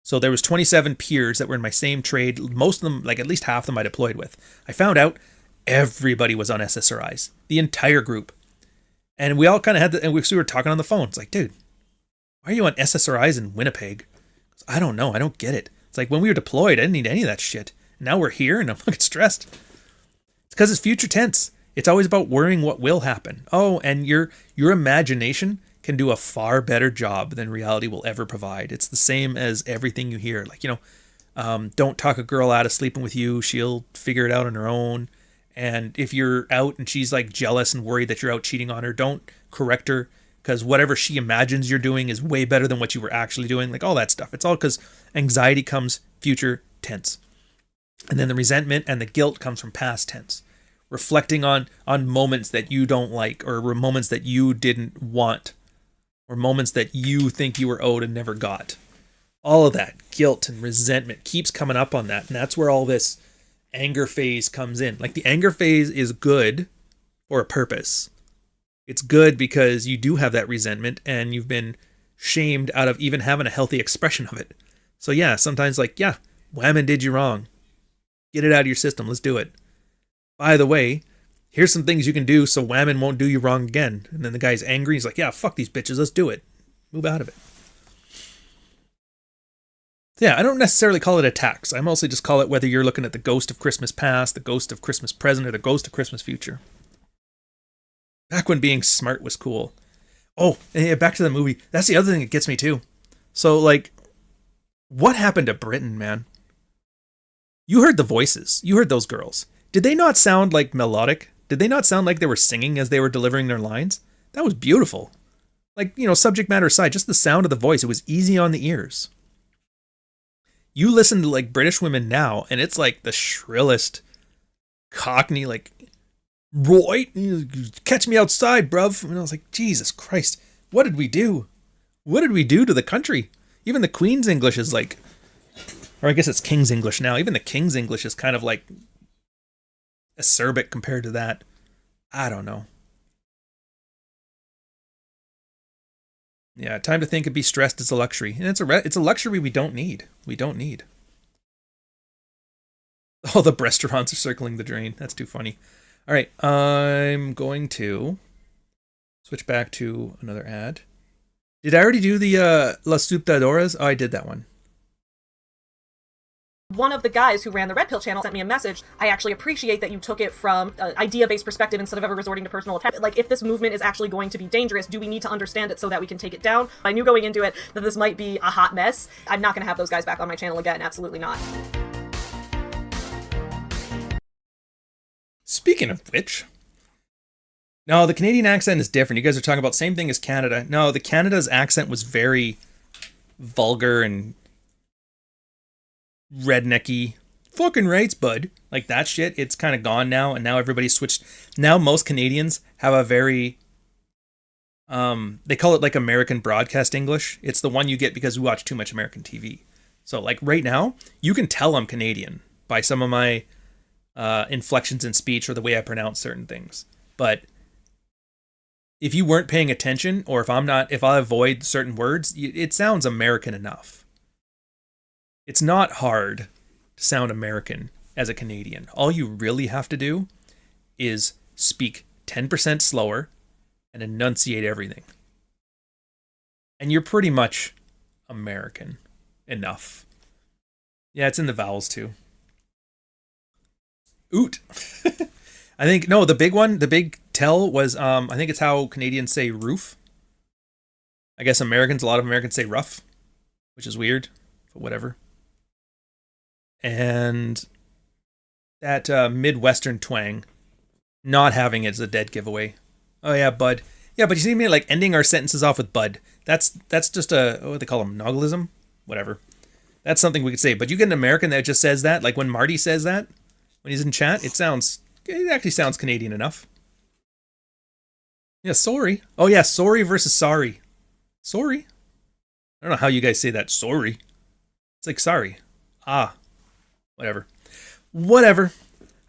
So there was 27 peers that were in my same trade. Most of them, like at least half of them I deployed with. I found out everybody was on SSRIs. The entire group. And we all kind of had and we were talking on the phone. It's like, dude, why are you on SSRIs in Winnipeg? I don't know. I don't get it. It's like when we were deployed, I didn't need any of that shit. Now we're here and I'm fucking stressed. It's because it's future tense. It's always about worrying what will happen. Oh, and your imagination can do a far better job than reality will ever provide. It's the same as everything you hear. Like, don't talk a girl out of sleeping with you. She'll figure it out on her own. And if you're out and she's like jealous and worried that you're out cheating on her, don't correct her, because whatever she imagines you're doing is way better than what you were actually doing. Like all that stuff. It's all because anxiety comes future tense. And then the resentment and the guilt comes from past tense. Reflecting on moments that you don't like, or moments that you didn't want, or moments that you think you were owed and never got. All of that guilt and resentment keeps coming up on that. And that's where all this anger phase comes in. Like the anger phase is good for a purpose. It's good because you do have that resentment and you've been shamed out of even having a healthy expression of it. So yeah, sometimes like, yeah, Whammon did you wrong. Get it out of your system. Let's do it. By the way, here's some things you can do so Whammon won't do you wrong again. And then the guy's angry. He's like, yeah, fuck these bitches. Let's do it. Move out of it. Yeah, I don't necessarily call it a tax. I mostly just call it whether you're looking at the ghost of Christmas past, the ghost of Christmas present, or the ghost of Christmas future. Back when being smart was cool. Oh, yeah, back to the movie. That's the other thing that gets me too. So, like, what happened to Britain, man? You heard the voices. You heard those girls. Did they not sound like melodic? Did they not sound like they were singing as they were delivering their lines? That was beautiful. Like, subject matter aside, just the sound of the voice. It was easy on the ears. You listen to like British women now, and it's like the shrillest Cockney, like, right, catch me outside, bruv. And I was like, Jesus Christ, what did we do? What did we do to the country? Even the Queen's English is like, or I guess it's King's English now. Even the King's English is kind of like acerbic compared to that. I don't know. Yeah, time to think and be stressed is a luxury. And it's a luxury we don't need. We don't need. Oh, the restaurants are circling the drain. That's too funny. All right, I'm going to switch back to another ad. Did I already do the Las Subtadoras? Oh, I did that one. One of the guys who ran the Red Pill channel sent me a message. I actually appreciate that you took it from an idea-based perspective instead of ever resorting to personal attack. Like, if this movement is actually going to be dangerous, do we need to understand it so that we can take it down? I knew going into it that this might be a hot mess. I'm not going to have those guys back on my channel again. Absolutely not. Speaking of which, no, the Canadian accent is different. You guys are talking about same thing as Canada. No, the Canada's accent was very vulgar and rednecky. Fucking rights, bud. Like that shit, it's kind of gone now, and now everybody's switched. Now most Canadians have a very, they call it like American broadcast English. It's the one you get because we watch too much American TV. So like right now, you can tell I'm Canadian by some of my inflections in speech or the way I pronounce certain things. But if you weren't paying attention, or if I avoid certain words, it sounds American enough. It's not hard to sound American as a Canadian. All you really have to do is speak 10% slower and enunciate everything. And you're pretty much American enough. Yeah, it's in the vowels too. Oot. I think, no, the big tell was, I think it's how Canadians say roof. I guess a lot of Americans say rough, which is weird, but whatever. And that Midwestern twang, not having it is a dead giveaway. Oh yeah, bud. Yeah, but you see me like ending our sentences off with bud. That's just a, what do they call them, nogalism? Whatever. That's something we could say. But you get an American that just says that, like when Marty says that, when he's in chat, it actually sounds Canadian enough. Yeah, sorry. Oh yeah, sorry versus sorry. Sorry. I don't know how you guys say that. Sorry. It's like sorry. Ah. Whatever.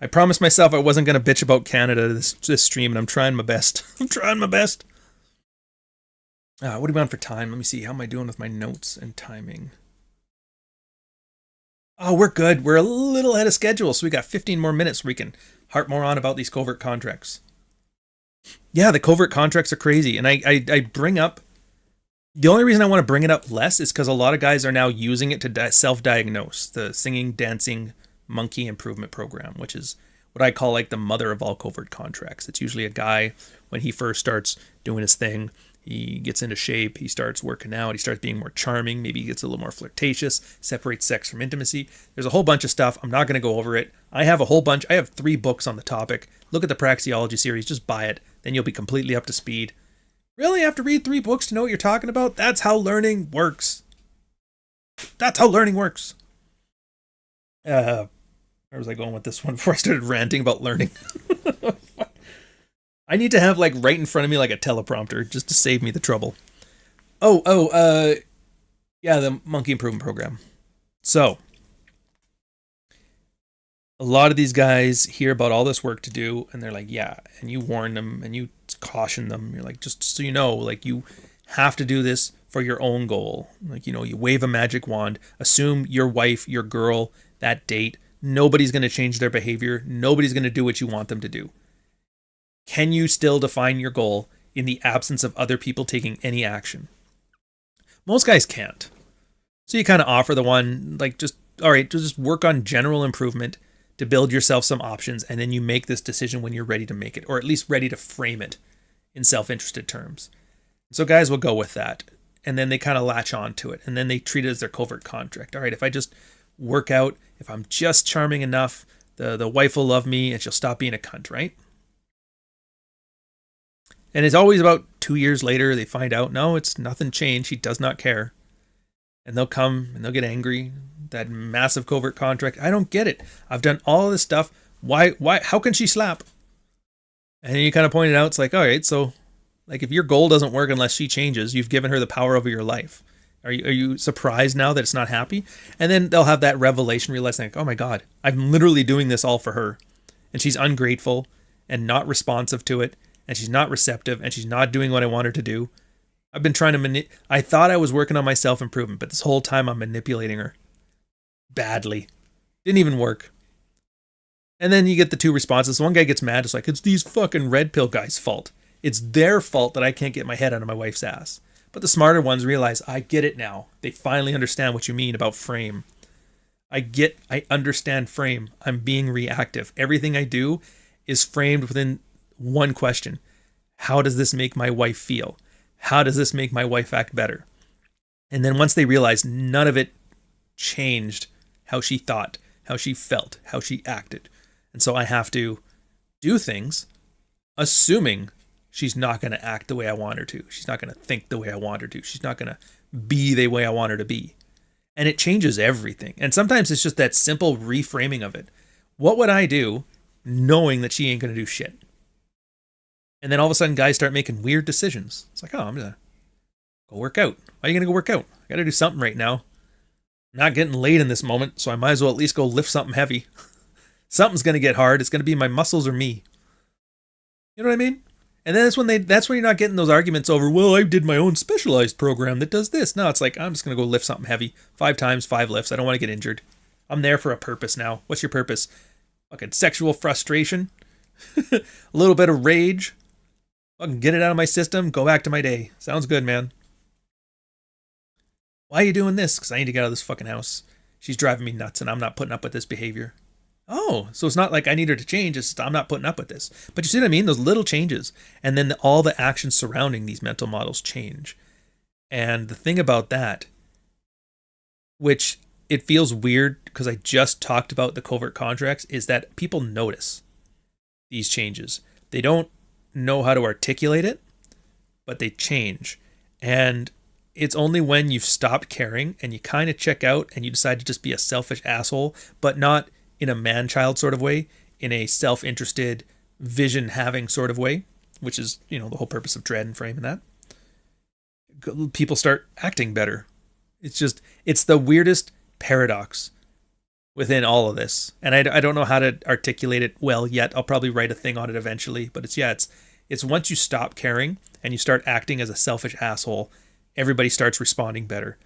I promised myself I wasn't going to bitch about Canada this stream, and I'm trying my best. What do we want for time? Let me see. How am I doing with my notes and timing? Oh, we're good. We're a little ahead of schedule, so we got 15 more minutes where we can harp more on about these covert contracts. Yeah, the covert contracts are crazy, and I bring up... The only reason I want to bring it up less is because a lot of guys are now using it to self-diagnose. The singing, dancing, monkey improvement program, which is what I call like the mother of all covert contracts. It's usually a guy, when he first starts doing his thing, he gets into shape, he starts working out, he starts being more charming, maybe he gets a little more flirtatious, separates sex from intimacy. There's a whole bunch of stuff. I'm not going to go over it. I have 3 books on the topic. Look at the Praxeology series, just buy it. Then you'll be completely up to speed. Really have to read 3 books to know what you're talking about? That's how learning works. Where was I going with this one before I started ranting about learning? I need to have like right in front of me like a teleprompter just to save me the trouble. Yeah, the monkey improvement program. So, a lot of these guys hear about all this work to do, and they're like, yeah, and you warn them, and you caution them. You're like, just so you know, like, you have to do this for your own goal. Like, you know, you wave a magic wand, assume your wife, your girl, that date, nobody's going to change their behavior. Nobody's going to do what you want them to do. Can you still define your goal in the absence of other people taking any action? Most guys can't. So you kind of offer the one, like, just, all right, just work on general improvement to build yourself some options, and then you make this decision when you're ready to make it, or at least ready to frame it in self-interested terms. So guys will go with that, and then they kind of latch on to it, and then they treat it as their covert contract. All right, if I just work out, if I'm just charming enough, the wife will love me, and she'll stop being a cunt, right? And it's always about 2 years later, they find out, no, it's nothing changed, she does not care. And they'll come, and they'll get angry. That massive covert contract. I don't get it. I've done all this stuff. Why, how can she slap? And then you kind of point it out. It's like, all right, so like if your goal doesn't work unless she changes, you've given her the power over your life. Are you surprised now that it's not happy? And then they'll have that revelation, realizing like, oh my God, I'm literally doing this all for her. And she's ungrateful and not responsive to it. And she's not receptive and she's not doing what I want her to do. I've been trying to I thought I was working on my self-improvement, but this whole time I'm manipulating her. Badly. Didn't even work. And then you get the 2 responses. One guy gets mad. It's like, it's these fucking red pill guys' fault. It's their fault that I can't get my head out of my wife's ass. But the smarter ones realize, I get it now. They finally understand what you mean about frame. I understand frame. I'm being reactive. Everything I do is framed within one question. How does this make my wife feel? How does this make my wife act better? And then once they realize none of it changed how she thought, how she felt, how she acted. And so I have to do things assuming she's not going to act the way I want her to. She's not going to think the way I want her to. She's not going to be the way I want her to be. And it changes everything. And sometimes it's just that simple reframing of it. What would I do knowing that she ain't going to do shit? And then all of a sudden guys start making weird decisions. It's like, oh, I'm going to go work out. Why are you going to go work out? I got to do something right now. I'm not getting laid in this moment, so I might as well at least go lift something heavy. Something's going to get hard. It's going to be my muscles or me. You know what I mean? And then that's when you're not getting those arguments over, well, I did my own specialized program that does this. No, it's like, I'm just going to go lift something heavy. 5 times, 5 lifts. I don't want to get injured. I'm there for a purpose now. What's your purpose? Fucking sexual frustration? A little bit of rage? Fucking get it out of my system, go back to my day. Sounds good, man. Why are you doing this? Because I need to get out of this fucking house. She's driving me nuts and I'm not putting up with this behavior. Oh, so it's not like I need her to change. It's just I'm not putting up with this. But you see what I mean? Those little changes. And then all the actions surrounding these mental models change. And the thing about that, which it feels weird because I just talked about the covert contracts, is that people notice these changes. They don't know how to articulate it, but they change. And it's only when you've stopped caring and you kind of check out and you decide to just be a selfish asshole, but not in a man-child sort of way, in a self-interested, vision-having sort of way, which is, the whole purpose of Dread and Frame and that. People start acting better. It's the weirdest paradox within all of this. And I don't know how to articulate it well yet. I'll probably write a thing on it eventually, but it's once you stop caring and you start acting as a selfish asshole, everybody starts responding better.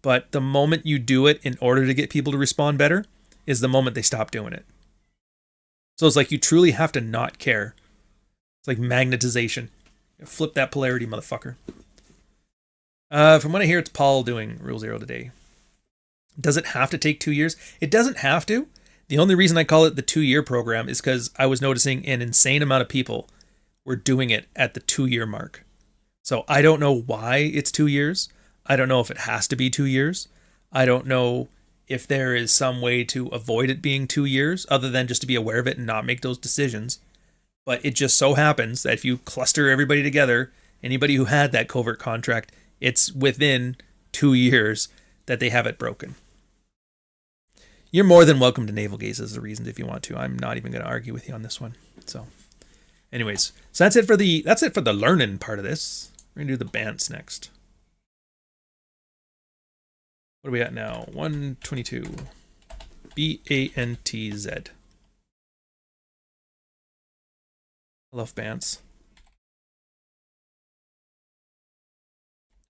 But the moment you do it in order to get people to respond better is the moment they stop doing it. So it's like you truly have to not care. It's like magnetization. Flip that polarity, motherfucker. From what I hear, it's Paul doing Rule Zero today. Does it have to take 2 years? It doesn't have to. The only reason I call it the 2-year program is because I was noticing an insane amount of people were doing it at the 2-year mark. So I don't know why it's 2 years. I don't know if it has to be 2 years. I don't know if there is some way to avoid it being 2 years other than just to be aware of it and not make those decisions. But it just so happens that if you cluster everybody together, anybody who had that covert contract, it's within 2 years that they have it broken. You're more than welcome to navel gaze as the reasons if you want to. I'm not even going to argue with you on this one. So anyways, so that's it for the learning part of this. We're going to do the bantz next. What do we got now? 122. B-A-N-T-Z. I love bantz.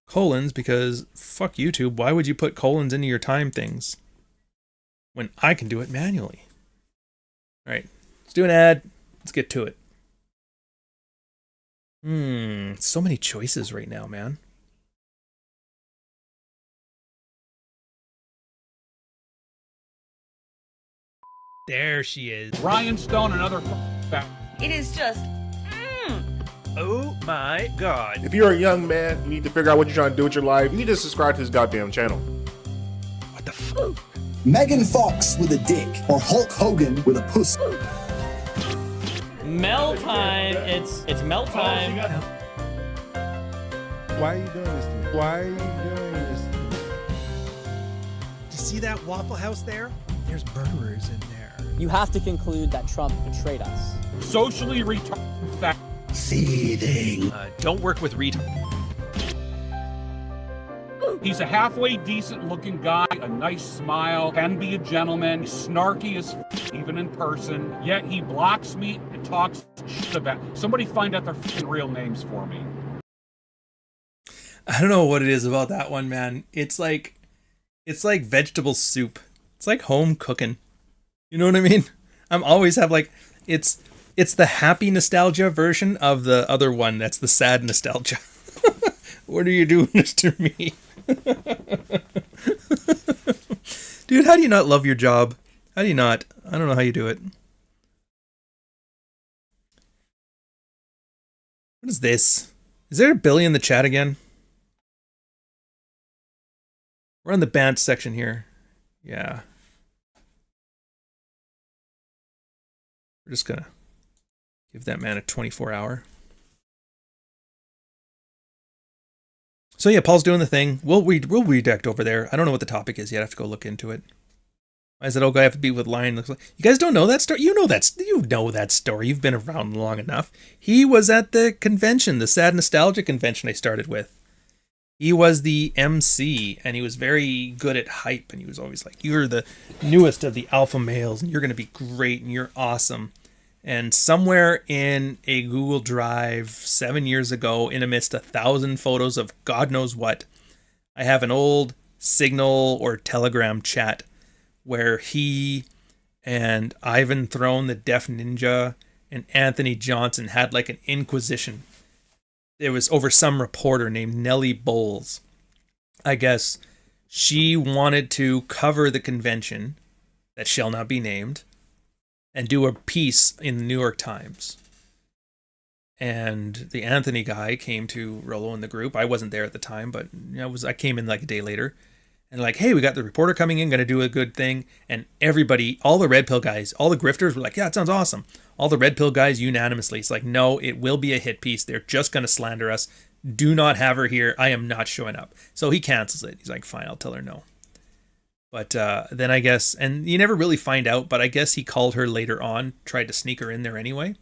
Colons, because fuck YouTube. Why would you put colons into your time things when I can do it manually? All right, let's do an ad. Let's get to it. So many choices right now, man. There she is. Ryan Stone, another It is just, Oh my God. If you're a young man, you need to figure out what you're trying to do with your life, you need to subscribe to this goddamn channel. What the fuck? Megan Fox with a dick, or Hulk Hogan with a pussy. Melt time. It's melt time. Why are you doing this to me? Why are you doing this to me? You see that Waffle House there? There's murderers in there. You have to conclude that Trump betrayed us. Socially retarded fact. Seething. Don't work with retard. He's a halfway decent looking guy, a nice smile, can be a gentleman, snarky as even in person, yet he blocks me and talks shit about. Somebody find out their real names for me. I don't know what it is about that one, man. It's like vegetable soup. It's like home cooking. You know what I mean? I'm always have like, it's the happy nostalgia version of the other one. That's the sad nostalgia. What are you doing this to me? Dude, how do you not love your job? How do you not? I don't know how you do it. What is this? Is there a Billy in the chat again? We're on the bantz section here. Yeah. We're just gonna Give that man a 24-hour. So yeah, Paul's doing the thing. We'll redact over there. I don't know what the topic is yet. I have to go look into it. Why does that old guy have to be with Lion? Looks like you guys don't know that story. You know that story. You've been around long enough. He was at the convention, the Sad Nostalgia convention I started with. He was the MC, and he was very good at hype. And he was always like, "You're the newest of the alpha males, and you're going to be great, and you're awesome." And somewhere in a Google Drive 7 years ago, in amidst 1,000 photos of God knows what, I have an old Signal or Telegram chat where he and Ivan Throne, the Deaf Ninja, and Anthony Johnson had like an inquisition. It was over some reporter named Nellie Bowles. I guess she wanted to cover the convention that shall not be named and do a piece in the New York Times. And the Anthony guy came to Rollo in the group. I wasn't there at the time, but I came in like a day later. And like, hey, we got the reporter coming in, going to do a good thing. And everybody, all the Red Pill guys, all the grifters were like, yeah, it sounds awesome. All the Red Pill guys unanimously, it's like, no, it will be a hit piece. They're just going to slander us. Do not have her here. I am not showing up. So he cancels it. He's like, fine, I'll tell her no. But then I guess, and you never really find out, but I guess he called her later on, tried to sneak her in there anyway.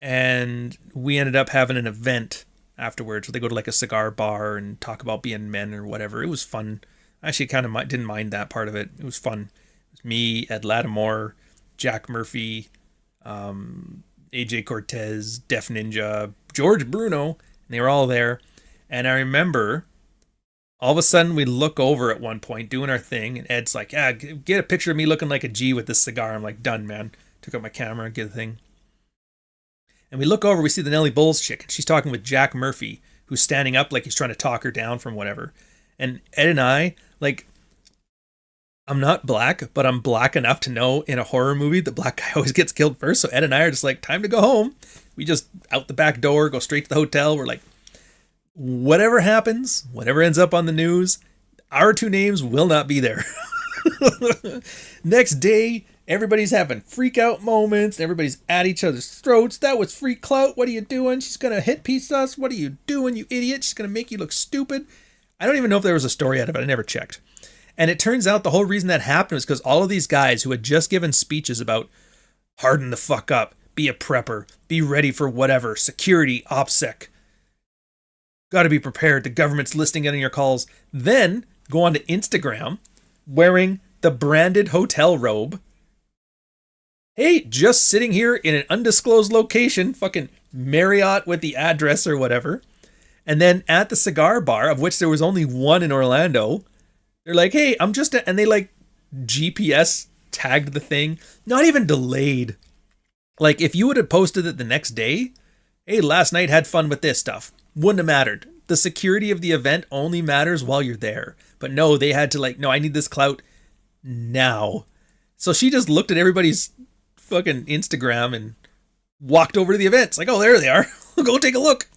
And we ended up having an event afterwards where they go to like a cigar bar and talk about being men or whatever. It was fun. I actually kind of didn't mind that part of it. It was fun. It was me, Ed Lattimore, Jack Murphy, AJ Cortez, Def Ninja, George Bruno, and they were all there. And I remember all of a sudden we look over at one point doing our thing, and Ed's like, yeah, get a picture of me looking like a G with this cigar. I'm like, done, man. Took out my camera, get a thing. And we look over, we see the Nellie Bowles chick, and she's talking with Jack Murphy, who's standing up like he's trying to talk her down from whatever. And Ed and I, like, I'm not black, but I'm black enough to know in a horror movie the black guy always gets killed first. So Ed and I are just like, time to go home. We just out the back door, go straight to the hotel. We're like, whatever happens, whatever ends up on the news, our two names will not be there. Next day, everybody's having freak out moments. Everybody's at each other's throats. That was free clout. What are you doing? She's going to hit piece us. What are you doing, you idiot? She's going to make you look stupid. I don't even know if there was a story out of it. I never checked. And it turns out the whole reason that happened was because all of these guys who had just given speeches about harden the fuck up, be a prepper, be ready for whatever, security, OPSEC, got to be prepared, the government's listening in on your calls, then go on to Instagram wearing the branded hotel robe. Hey, just sitting here in an undisclosed location, fucking Marriott with the address or whatever. And then at the cigar bar, of which there was only one in Orlando, they're like, hey, I'm just, and they like GPS tagged the thing, not even delayed. Like if you would have posted it the next day, hey, last night had fun with this stuff, wouldn't have mattered. The security of the event only matters while you're there. But no, they had to like, no, I need this clout now. So she just looked at everybody's fucking Instagram and walked over to the event. It's like, oh, there they are. Go take a look.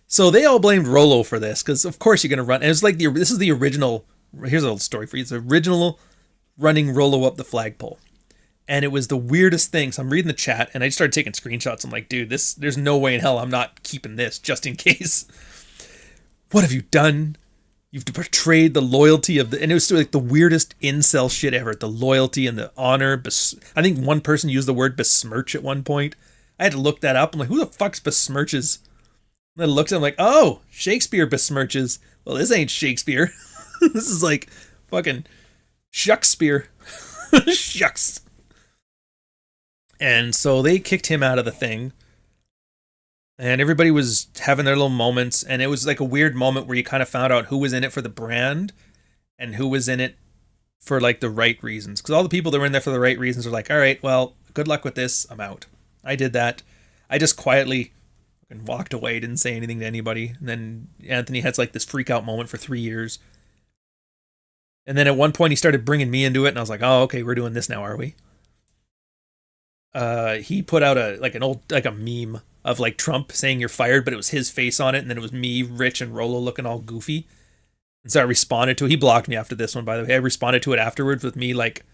So they all blamed Rollo for this because, of course, you're going to run. And it's like this is the original. Here's a little story for you. It's the original running Rollo up the flagpole. And it was the weirdest thing. So I'm reading the chat and I just started taking screenshots. I'm like, dude, there's no way in hell I'm not keeping this just in case. What have you done? You've betrayed the loyalty of and it was like the weirdest incel shit ever. The loyalty and the honor. I think one person used the word besmirch at one point. I had to look that up. I'm like, who the fuck's besmirches? And I looked at it, I'm like, oh, Shakespeare besmirches. Well, this ain't Shakespeare. This is like fucking Shuckspeare. Shucks. And so they kicked him out of the thing. And everybody was having their little moments. And it was like a weird moment where you kind of found out who was in it for the brand and who was in it for like the right reasons. Because all the people that were in there for the right reasons are like, all right, well, good luck with this. I'm out. I did that. I just quietly walked away, didn't say anything to anybody. And then Anthony had like this freak out moment for 3 years. And then at one point he started bringing me into it. And I was like, oh, okay, we're doing this now, are we? He put out a meme of like Trump saying you're fired, but it was his face on it. And then it was me, Rich, and Rollo looking all goofy. And so I responded to it. He blocked me after this one, by the way. I responded to it afterwards with me like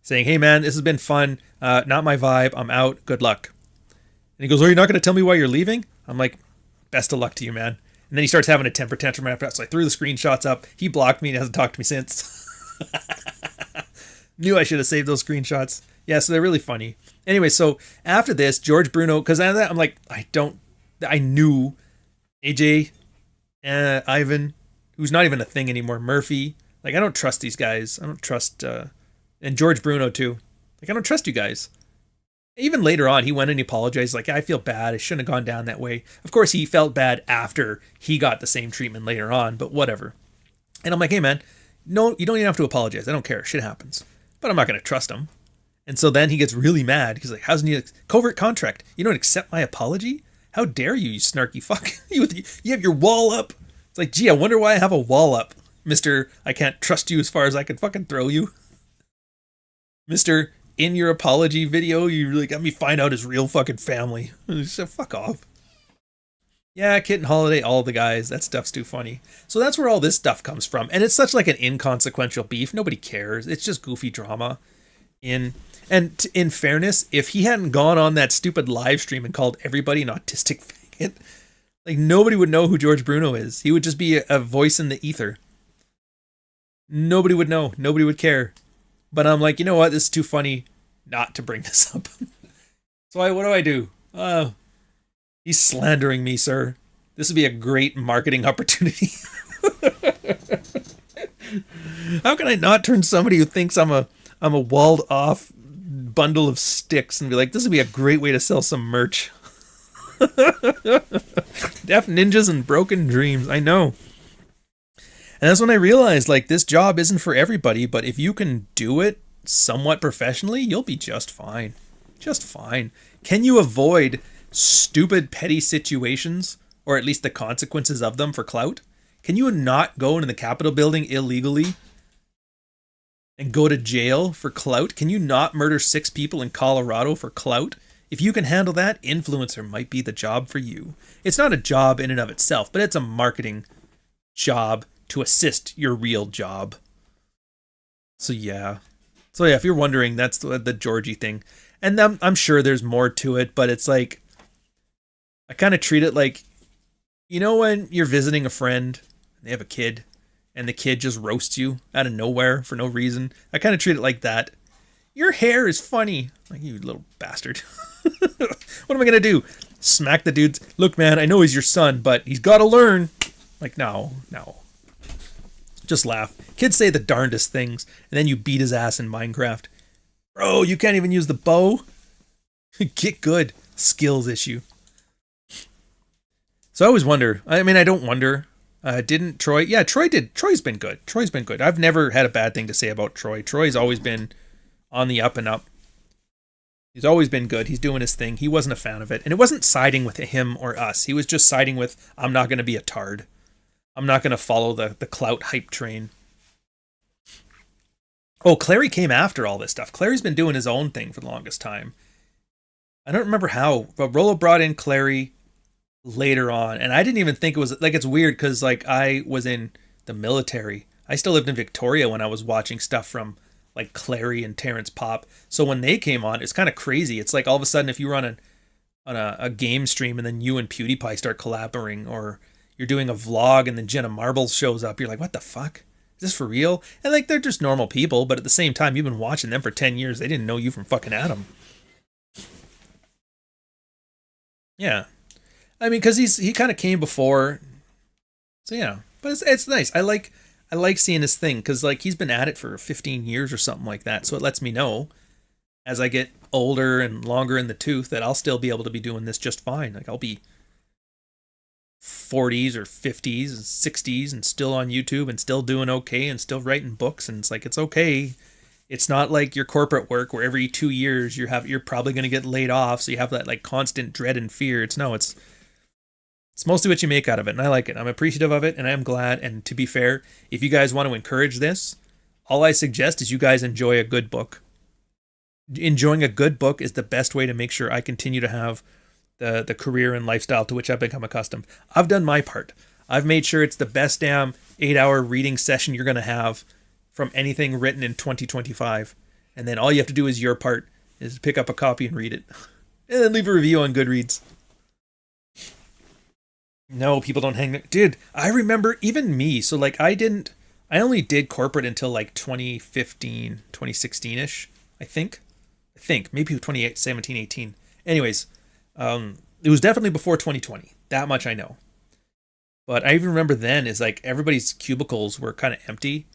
saying, hey man, this has been fun. Not my vibe. I'm out. Good luck. And he goes, oh, you're not going to tell me why you're leaving? I'm like, best of luck to you, man. And then he starts having a temper tantrum after that. So I threw the screenshots up. He blocked me and hasn't talked to me since. Knew I should have saved those screenshots. Yeah, so they're really funny. Anyway, so after this, George Bruno, because I'm like, I knew AJ, Ivan, who's not even a thing anymore, Murphy. Like, I don't trust these guys. I don't trust, and George Bruno too. Like, I don't trust you guys. Even later on, he went and he apologized. Like, I feel bad. I shouldn't have gone down that way. Of course, he felt bad after he got the same treatment later on, but whatever. And I'm like, hey, man, no, you don't even have to apologize. I don't care. Shit happens. But I'm not going to trust him. And so then he gets really mad. He's like, how's he covert contract? You don't accept my apology? How dare you, you snarky fuck? You have your wall up. It's like, gee, I wonder why I have a wall up. Mr. I can't trust you as far as I can fucking throw you. Mr. In your apology video, you really got me find out his real fucking family. So fuck off. Yeah, Kit and Holiday, all the guys, that stuff's too funny. So that's where all this stuff comes from. And it's such like an inconsequential beef. Nobody cares. It's just goofy drama. In fairness, if he hadn't gone on that stupid live stream and called everybody an autistic faggot, like nobody would know who George Bruno is. He would just be a voice in the ether. Nobody would know. Nobody would care. But I'm like, you know what? This is too funny not to bring this up. So what do I do? He's slandering me, sir. This would be a great marketing opportunity. How can I not turn somebody who thinks I'm a walled off bundle of sticks and be like, this would be a great way to sell some merch. Deaf ninjas and broken dreams. I know. And that's when I realized, like, this job isn't for everybody, but if you can do it somewhat professionally, you'll be just fine. Just fine. Can you avoid stupid, petty situations, or at least the consequences of them for clout? Can you not go into the Capitol building illegally and go to jail for clout? Can you not murder 6 people in Colorado for clout? If you can handle that, influencer might be the job for you. It's not a job in and of itself, but it's a marketing job to assist your real job. So yeah, if you're wondering, that's the Georgie thing. And I'm sure there's more to it, but it's like, I kind of treat it like, you know when you're visiting a friend, they have a kid, and the kid just roasts you out of nowhere for no reason? I kind of treat it like that. Your hair is funny. Like, you little bastard. What am I going to do? Smack the dude? Look, man, I know he's your son, but he's got to learn. Like, no. Just laugh. Kids say the darndest things, and then you beat his ass in Minecraft. Bro, you can't even use the bow? Get good. Skills issue. So I always wonder. I mean, I don't wonder. Didn't Troy? Yeah, Troy did. Troy's been good. I've never had a bad thing to say about Troy. Troy's always been on the up and up. He's always been good. He's doing his thing. He wasn't a fan of it. And it wasn't siding with him or us. He was just siding with, I'm not going to be a tard. I'm not going to follow the clout hype train. Oh, Clary came after all this stuff. Clary's been doing his own thing for the longest time. I don't remember how, but Rollo brought in Clary later on. And I didn't even think it was, like, it's weird because, like, I was in the military. I still lived in Victoria when I was watching stuff from, like, Clary and Terrence Pop. So when they came on, it's kind of crazy. It's like all of a sudden if you were on a game stream and then you and PewDiePie start collaborating, or you're doing a vlog and then Jenna Marbles shows up, you're like, what the fuck? Is this for real? And like, they're just normal people, but at the same time, you've been watching them for 10 years. They didn't know you from fucking Adam. Yeah. I mean, because he kind of came before. So yeah, but it's nice. I like seeing his thing because, like, he's been at it for 15 years or something like that. So it lets me know as I get older and longer in the tooth that I'll still be able to be doing this just fine. Like, I'll be 40s or 50s and 60s and still on YouTube and still doing okay and still writing books, and it's like, it's okay. It's not like your corporate work where every 2 years you're probably going to get laid off, so you have that like constant dread and fear. It's mostly what you make out of it, and I like it. I'm appreciative of it, and I am glad. And to be fair, if you guys want to encourage this, all I suggest is you guys enjoy a good book. Enjoying a good book is the best way to make sure I continue to have the career and lifestyle to which I've become accustomed. I've done my part. I've made sure it's the best damn 8-hour reading session you're going to have from anything written in 2025. And then all you have to do is your part is pick up a copy and read it. And then leave a review on Goodreads. No, people don't hang there. Dude, I remember even me. So like I only did corporate until like 2015, 2016-ish, I think. Maybe 2017, 18. Anyways, it was definitely before 2020. That much I know. But I even remember then is like everybody's cubicles were kind of empty.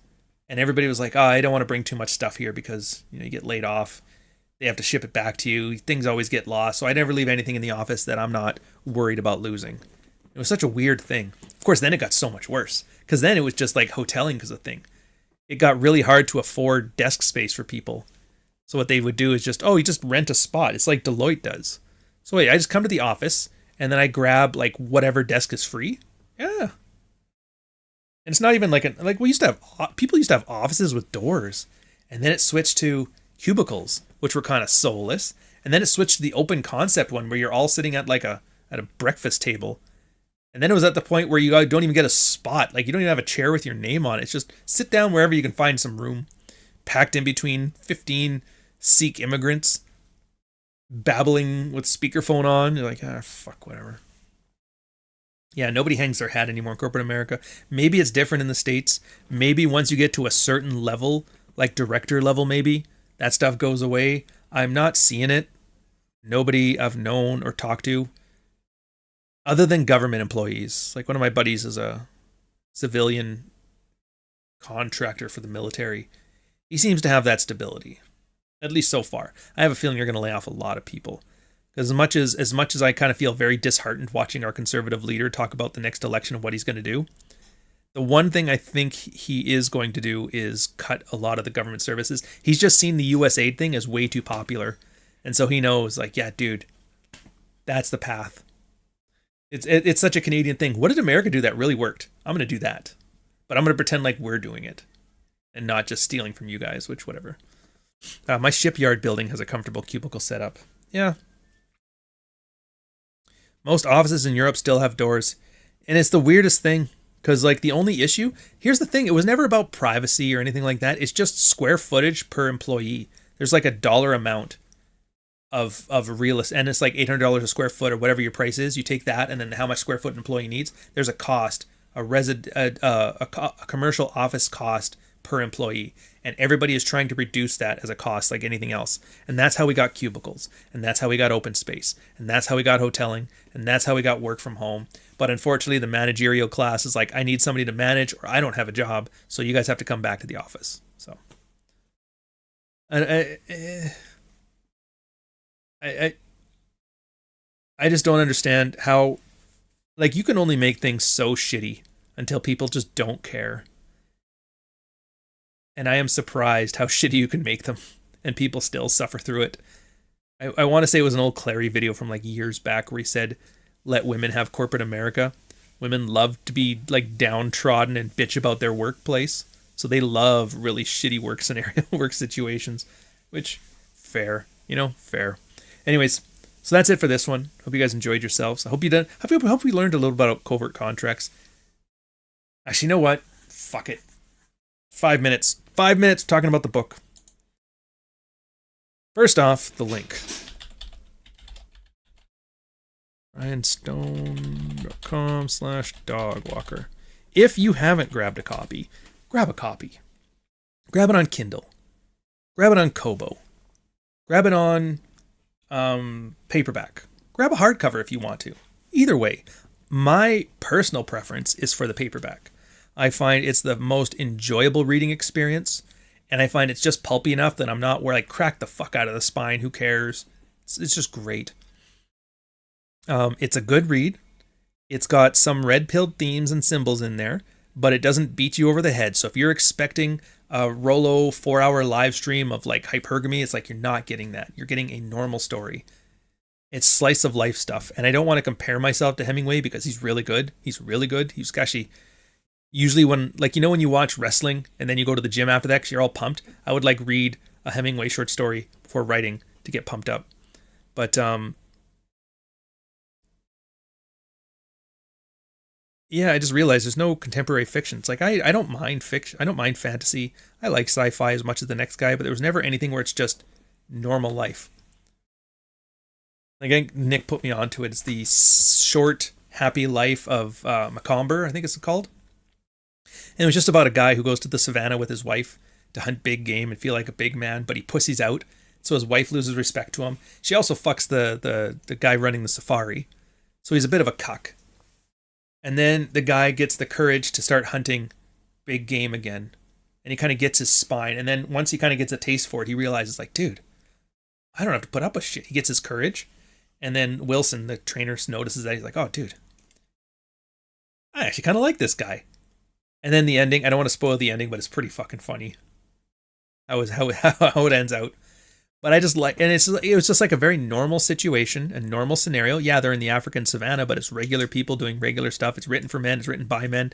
And everybody was like, oh, I don't want to bring too much stuff here because, you get laid off. They have to ship it back to you. Things always get lost. So I never leave anything in the office that I'm not worried about losing. It was such a weird thing. Of course, then it got so much worse. Because then it was just like hoteling because of the thing. It got really hard to afford desk space for people. So what they would do is just, you just rent a spot. It's like Deloitte does. So wait, I just come to the office and then I grab like whatever desk is free. Yeah. And it's not even like people used to have offices with doors, and then it switched to cubicles, which were kind of soulless, and then it switched to the open concept one where you're all sitting at a breakfast table, and then it was at the point where you don't even get a spot, like you don't even have a chair with your name on it. It's just sit down wherever you can find some room, packed in between 15 Sikh immigrants, babbling with speakerphone on. You're like, fuck, whatever. Yeah, nobody hangs their hat anymore in corporate America. Maybe it's different in the States. Maybe once you get to a certain level, like director level maybe, that stuff goes away. I'm not seeing it. Nobody I've known or talked to, other than government employees. Like one of my buddies is a civilian contractor for the military. He seems to have that stability, at least so far. I have a feeling you're going to lay off a lot of people. Because as much as I kind of feel very disheartened watching our conservative leader talk about the next election and what he's going to do, the one thing I think he is going to do is cut a lot of the government services. He's just seen the USAID thing as way too popular. And so he knows, like, yeah, dude, that's the path. It's such a Canadian thing. What did America do that really worked? I'm going to do that. But I'm going to pretend like we're doing it and not just stealing from you guys, which whatever. My shipyard building has a comfortable cubicle setup. Yeah. Most offices in Europe still have doors. And it's the weirdest thing. Because, like, the only issue... Here's the thing. It was never about privacy or anything like that. It's just square footage per employee. There's, like, a dollar amount of real estate. And it's, like, $800 a square foot or whatever your price is. You take that and then how much square foot an employee needs. There's a cost. A commercial office cost per employee. And everybody is trying to reduce that as a cost like anything else. And that's how we got cubicles. And that's how we got open space. And that's how we got hoteling. And that's how we got work from home. But unfortunately, the managerial class is like, I need somebody to manage or I don't have a job. So you guys have to come back to the office. So I just don't understand how, like, you can only make things so shitty until people just don't care. And I am surprised how shitty you can make them and people still suffer through it. I want to say it was an old Clary video from like years back where he said, let women have corporate America. Women love to be like downtrodden and bitch about their workplace. So they love really shitty work situations, which fair, fair. Anyways, so that's it for this one. Hope you guys enjoyed yourselves. I hope you did. Hope we learned a little about Covert Contracts. Actually, you know what? Fuck it. 5 minutes. 5 minutes talking about the book. First off, the link. RyanStone.com/dogwalker. If you haven't grabbed a copy, grab a copy. Grab it on Kindle. Grab it on Kobo. Grab it on paperback. Grab a hardcover if you want to. Either way, my personal preference is for the paperback. I find it's the most enjoyable reading experience, and I find it's just pulpy enough that I'm not where I crack the fuck out of the spine. Who cares? It's just great. It's a good read. It's got some red-pilled themes and symbols in there, but it doesn't beat you over the head. So if you're expecting a Rollo 4-hour live stream of like hypergamy, it's like you're not getting that. You're getting a normal story. It's slice of life stuff, and I don't want to compare myself to Hemingway because he's really good. He's really good. He's actually... Usually when, like, when you watch wrestling and then you go to the gym after that because you're all pumped, I would, like, read a Hemingway short story before writing to get pumped up. But, yeah, I just realized there's no contemporary fiction. It's like I don't mind fiction. I don't mind fantasy. I like sci-fi as much as the next guy, but there was never anything where it's just normal life. Like, I think Nick put me onto it. It's the short, happy life of Macomber, I think it's called. And it was just about a guy who goes to the savannah with his wife to hunt big game and feel like a big man, but he pussies out, so his wife loses respect to him. She also fucks the guy running the safari, so he's a bit of a cuck. And then the guy gets the courage to start hunting big game again, and he kind of gets his spine. And then once he kind of gets a taste for it, he realizes, like, dude, I don't have to put up with shit. He gets his courage, and then Wilson, the trainer, notices that. He's like, oh, dude, I actually kind of like this guy. And then the ending, I don't want to spoil the ending, but it's pretty fucking funny. How it ends out. But I just like, and it was just like a very normal situation, a normal scenario. Yeah, they're in the African savannah, but it's regular people doing regular stuff. It's written for men. It's written by men.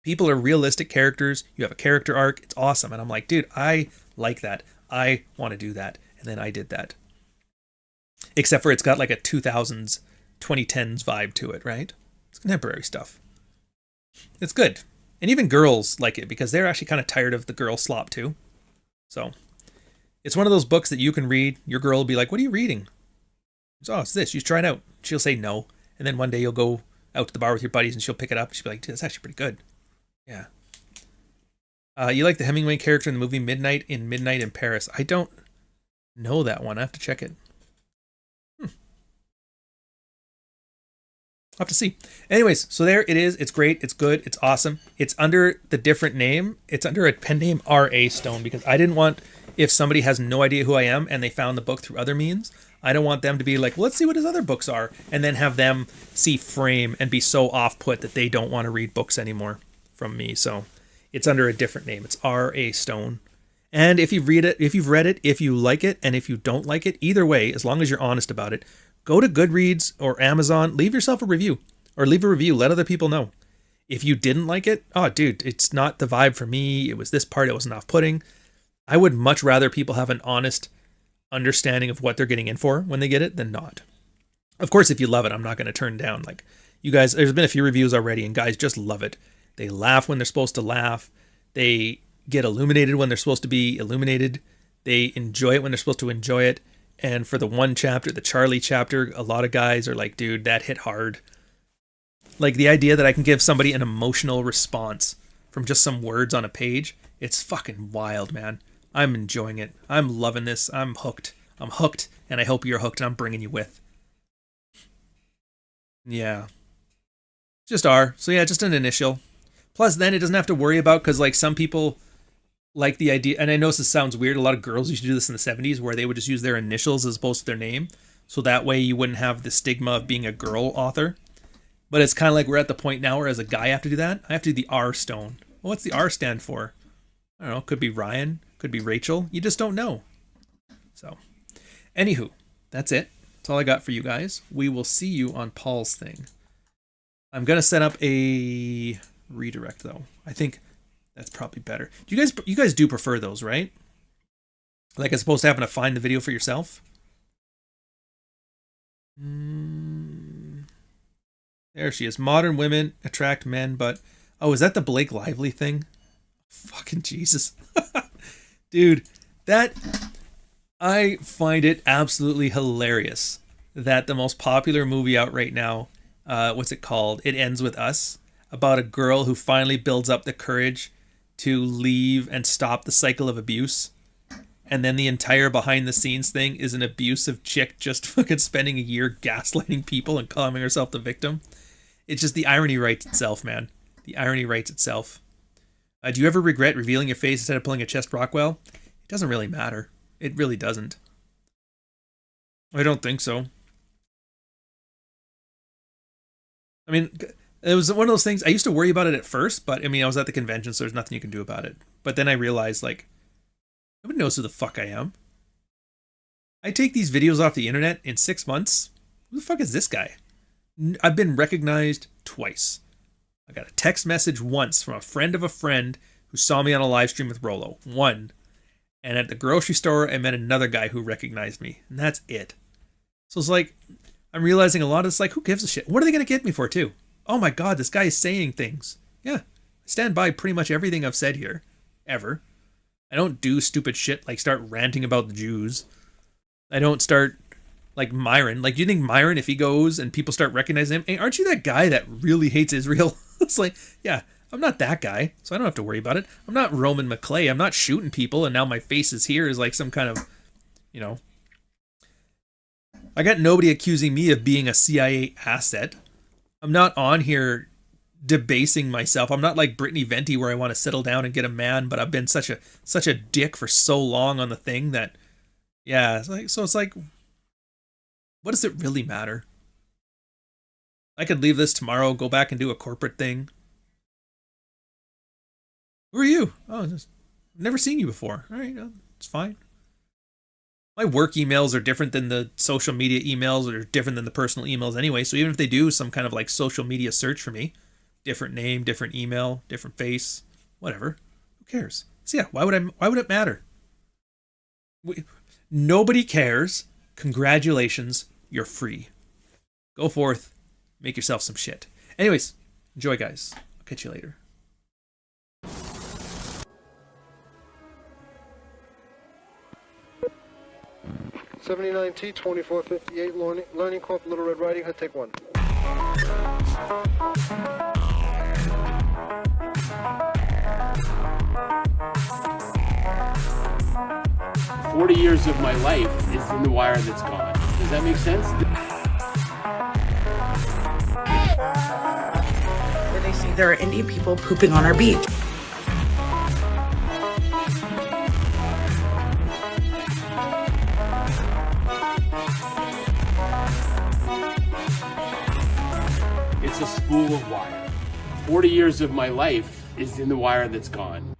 People are realistic characters. You have a character arc. It's awesome. And I'm like, dude, I like that. I want to do that. And then I did that. Except for it's got like a 2000s, 2010s vibe to it, right? It's contemporary stuff. It's good. And even girls like it because they're actually kind of tired of the girl slop too. So it's one of those books that you can read. Your girl will be like, what are you reading? Oh, it's this. You should try it out. She'll say no. And then one day you'll go out to the bar with your buddies and she'll pick it up. She'll be like, dude, that's actually pretty good. Yeah. You like the Hemingway character in the movie Midnight in Paris? I don't know that one. I have to check it. I'll have to see. Anyways, so there it is. It's great. It's good. It's awesome. It's under the different name. It's under a pen name R.A. Stone because I didn't want, if somebody has no idea who I am and they found the book through other means, I don't want them to be like, well, let's see what his other books are, and then have them see Frame and be so off-put that they don't want to read books anymore from me. So it's under a different name. It's R.A. Stone. And if you read it, if you've read it, if you like it, and if you don't like it, either way, as long as you're honest about it, go to Goodreads or Amazon, leave yourself a review, or leave a review, let other people know. If you didn't like it, oh, dude, it's not the vibe for me. It was this part, it wasn't off-putting. I would much rather people have an honest understanding of what they're getting in for when they get it than not. Of course, if you love it, I'm not going to turn down. Like, you guys, there's been a few reviews already, and guys just love it. They laugh when they're supposed to laugh. They get illuminated when they're supposed to be illuminated. They enjoy it when they're supposed to enjoy it. And for the one chapter, the Charlie chapter, a lot of guys are like, dude, that hit hard. Like the idea that I can give somebody an emotional response from just some words on a page, it's fucking wild, man. I'm enjoying it. I'm loving this. I'm hooked. I'm hooked, and I hope you're hooked, and I'm bringing you with. Yeah. Just R. So yeah, just an initial. Plus then it doesn't have to worry about, because like some people like the idea, and I know this sounds weird, a lot of girls used to do this in the 70s where they would just use their initials as opposed to their name. So that way you wouldn't have the stigma of being a girl author. But it's kind of like we're at the point now where as a guy I have to do that. I have to do the R stone. Well, what's the R stand for? I don't know. Could be Ryan. Could be Rachel. You just don't know. So, anywho, that's it. That's all I got for you guys. We will see you on Paul's thing. I'm going to set up a redirect though. I think that's probably better. You guys do prefer those, right? Like as opposed to having to find the video for yourself? There she is. Modern women attract men, but... Oh, is that the Blake Lively thing? Fucking Jesus. Dude, that... I find it absolutely hilarious that the most popular movie out right now, what's it called? It Ends With Us, about a girl who finally builds up the courage to leave and stop the cycle of abuse. And then the entire behind the scenes thing is an abusive chick just fucking spending a year gaslighting people and calling herself the victim. It's just the irony writes itself, man. The irony writes itself. Do you ever regret revealing your face instead of pulling a chest Rockwell? It doesn't really matter. It really doesn't. I don't think so. I mean, it was one of those things, I used to worry about it at first, but I mean, I was at the convention, so there's nothing you can do about it. But then I realized, like, nobody knows who the fuck I am. I take these videos off the internet in 6 months. Who the fuck is this guy? I've been recognized twice. I got a text message once from a friend of a friend who saw me on a live stream with Rolo. One. And at the grocery store, I met another guy who recognized me. And that's it. So it's like, I'm realizing a lot of it's like, who gives a shit? What are they going to get me for, too? oh my God, this guy is saying things. Yeah, I stand by pretty much everything I've said here, ever. I don't do stupid shit like start ranting about the Jews. I don't start like Myron. Like, do you think Myron, if he goes and people start recognizing him, hey, aren't you that guy that really hates Israel? It's like, yeah, I'm not that guy, so I don't have to worry about it. I'm not Roman McClay. I'm not shooting people, and now my face is here is like some kind of, you know. I got nobody accusing me of being a CIA asset. I'm not on here debasing myself. I'm not like Brittany Venti where I want to settle down and get a man, but I've been such a dick for so long on the thing that, yeah, it's like, what does it really matter? I could leave this tomorrow, go back and do a corporate thing. Who are you? Oh, I've never seen you before. All right, it's fine. My work emails are different than the social media emails, or different than the personal emails anyway. So even if they do some kind of like social media search for me, different name, different email, different face, whatever, who cares? So yeah, why would it matter? Nobody cares. Congratulations, you're free. Go forth, make yourself some shit. Anyways, enjoy, guys. I'll catch you later. '79T 2458 Learning Corp Little Red Riding Hood. Take one. "40 years of my life is in the wire that's gone." Does that make sense? Where they say there are Indian people pooping on our beach. It's a spool of wire. 40 years of my life is in the wire that's gone.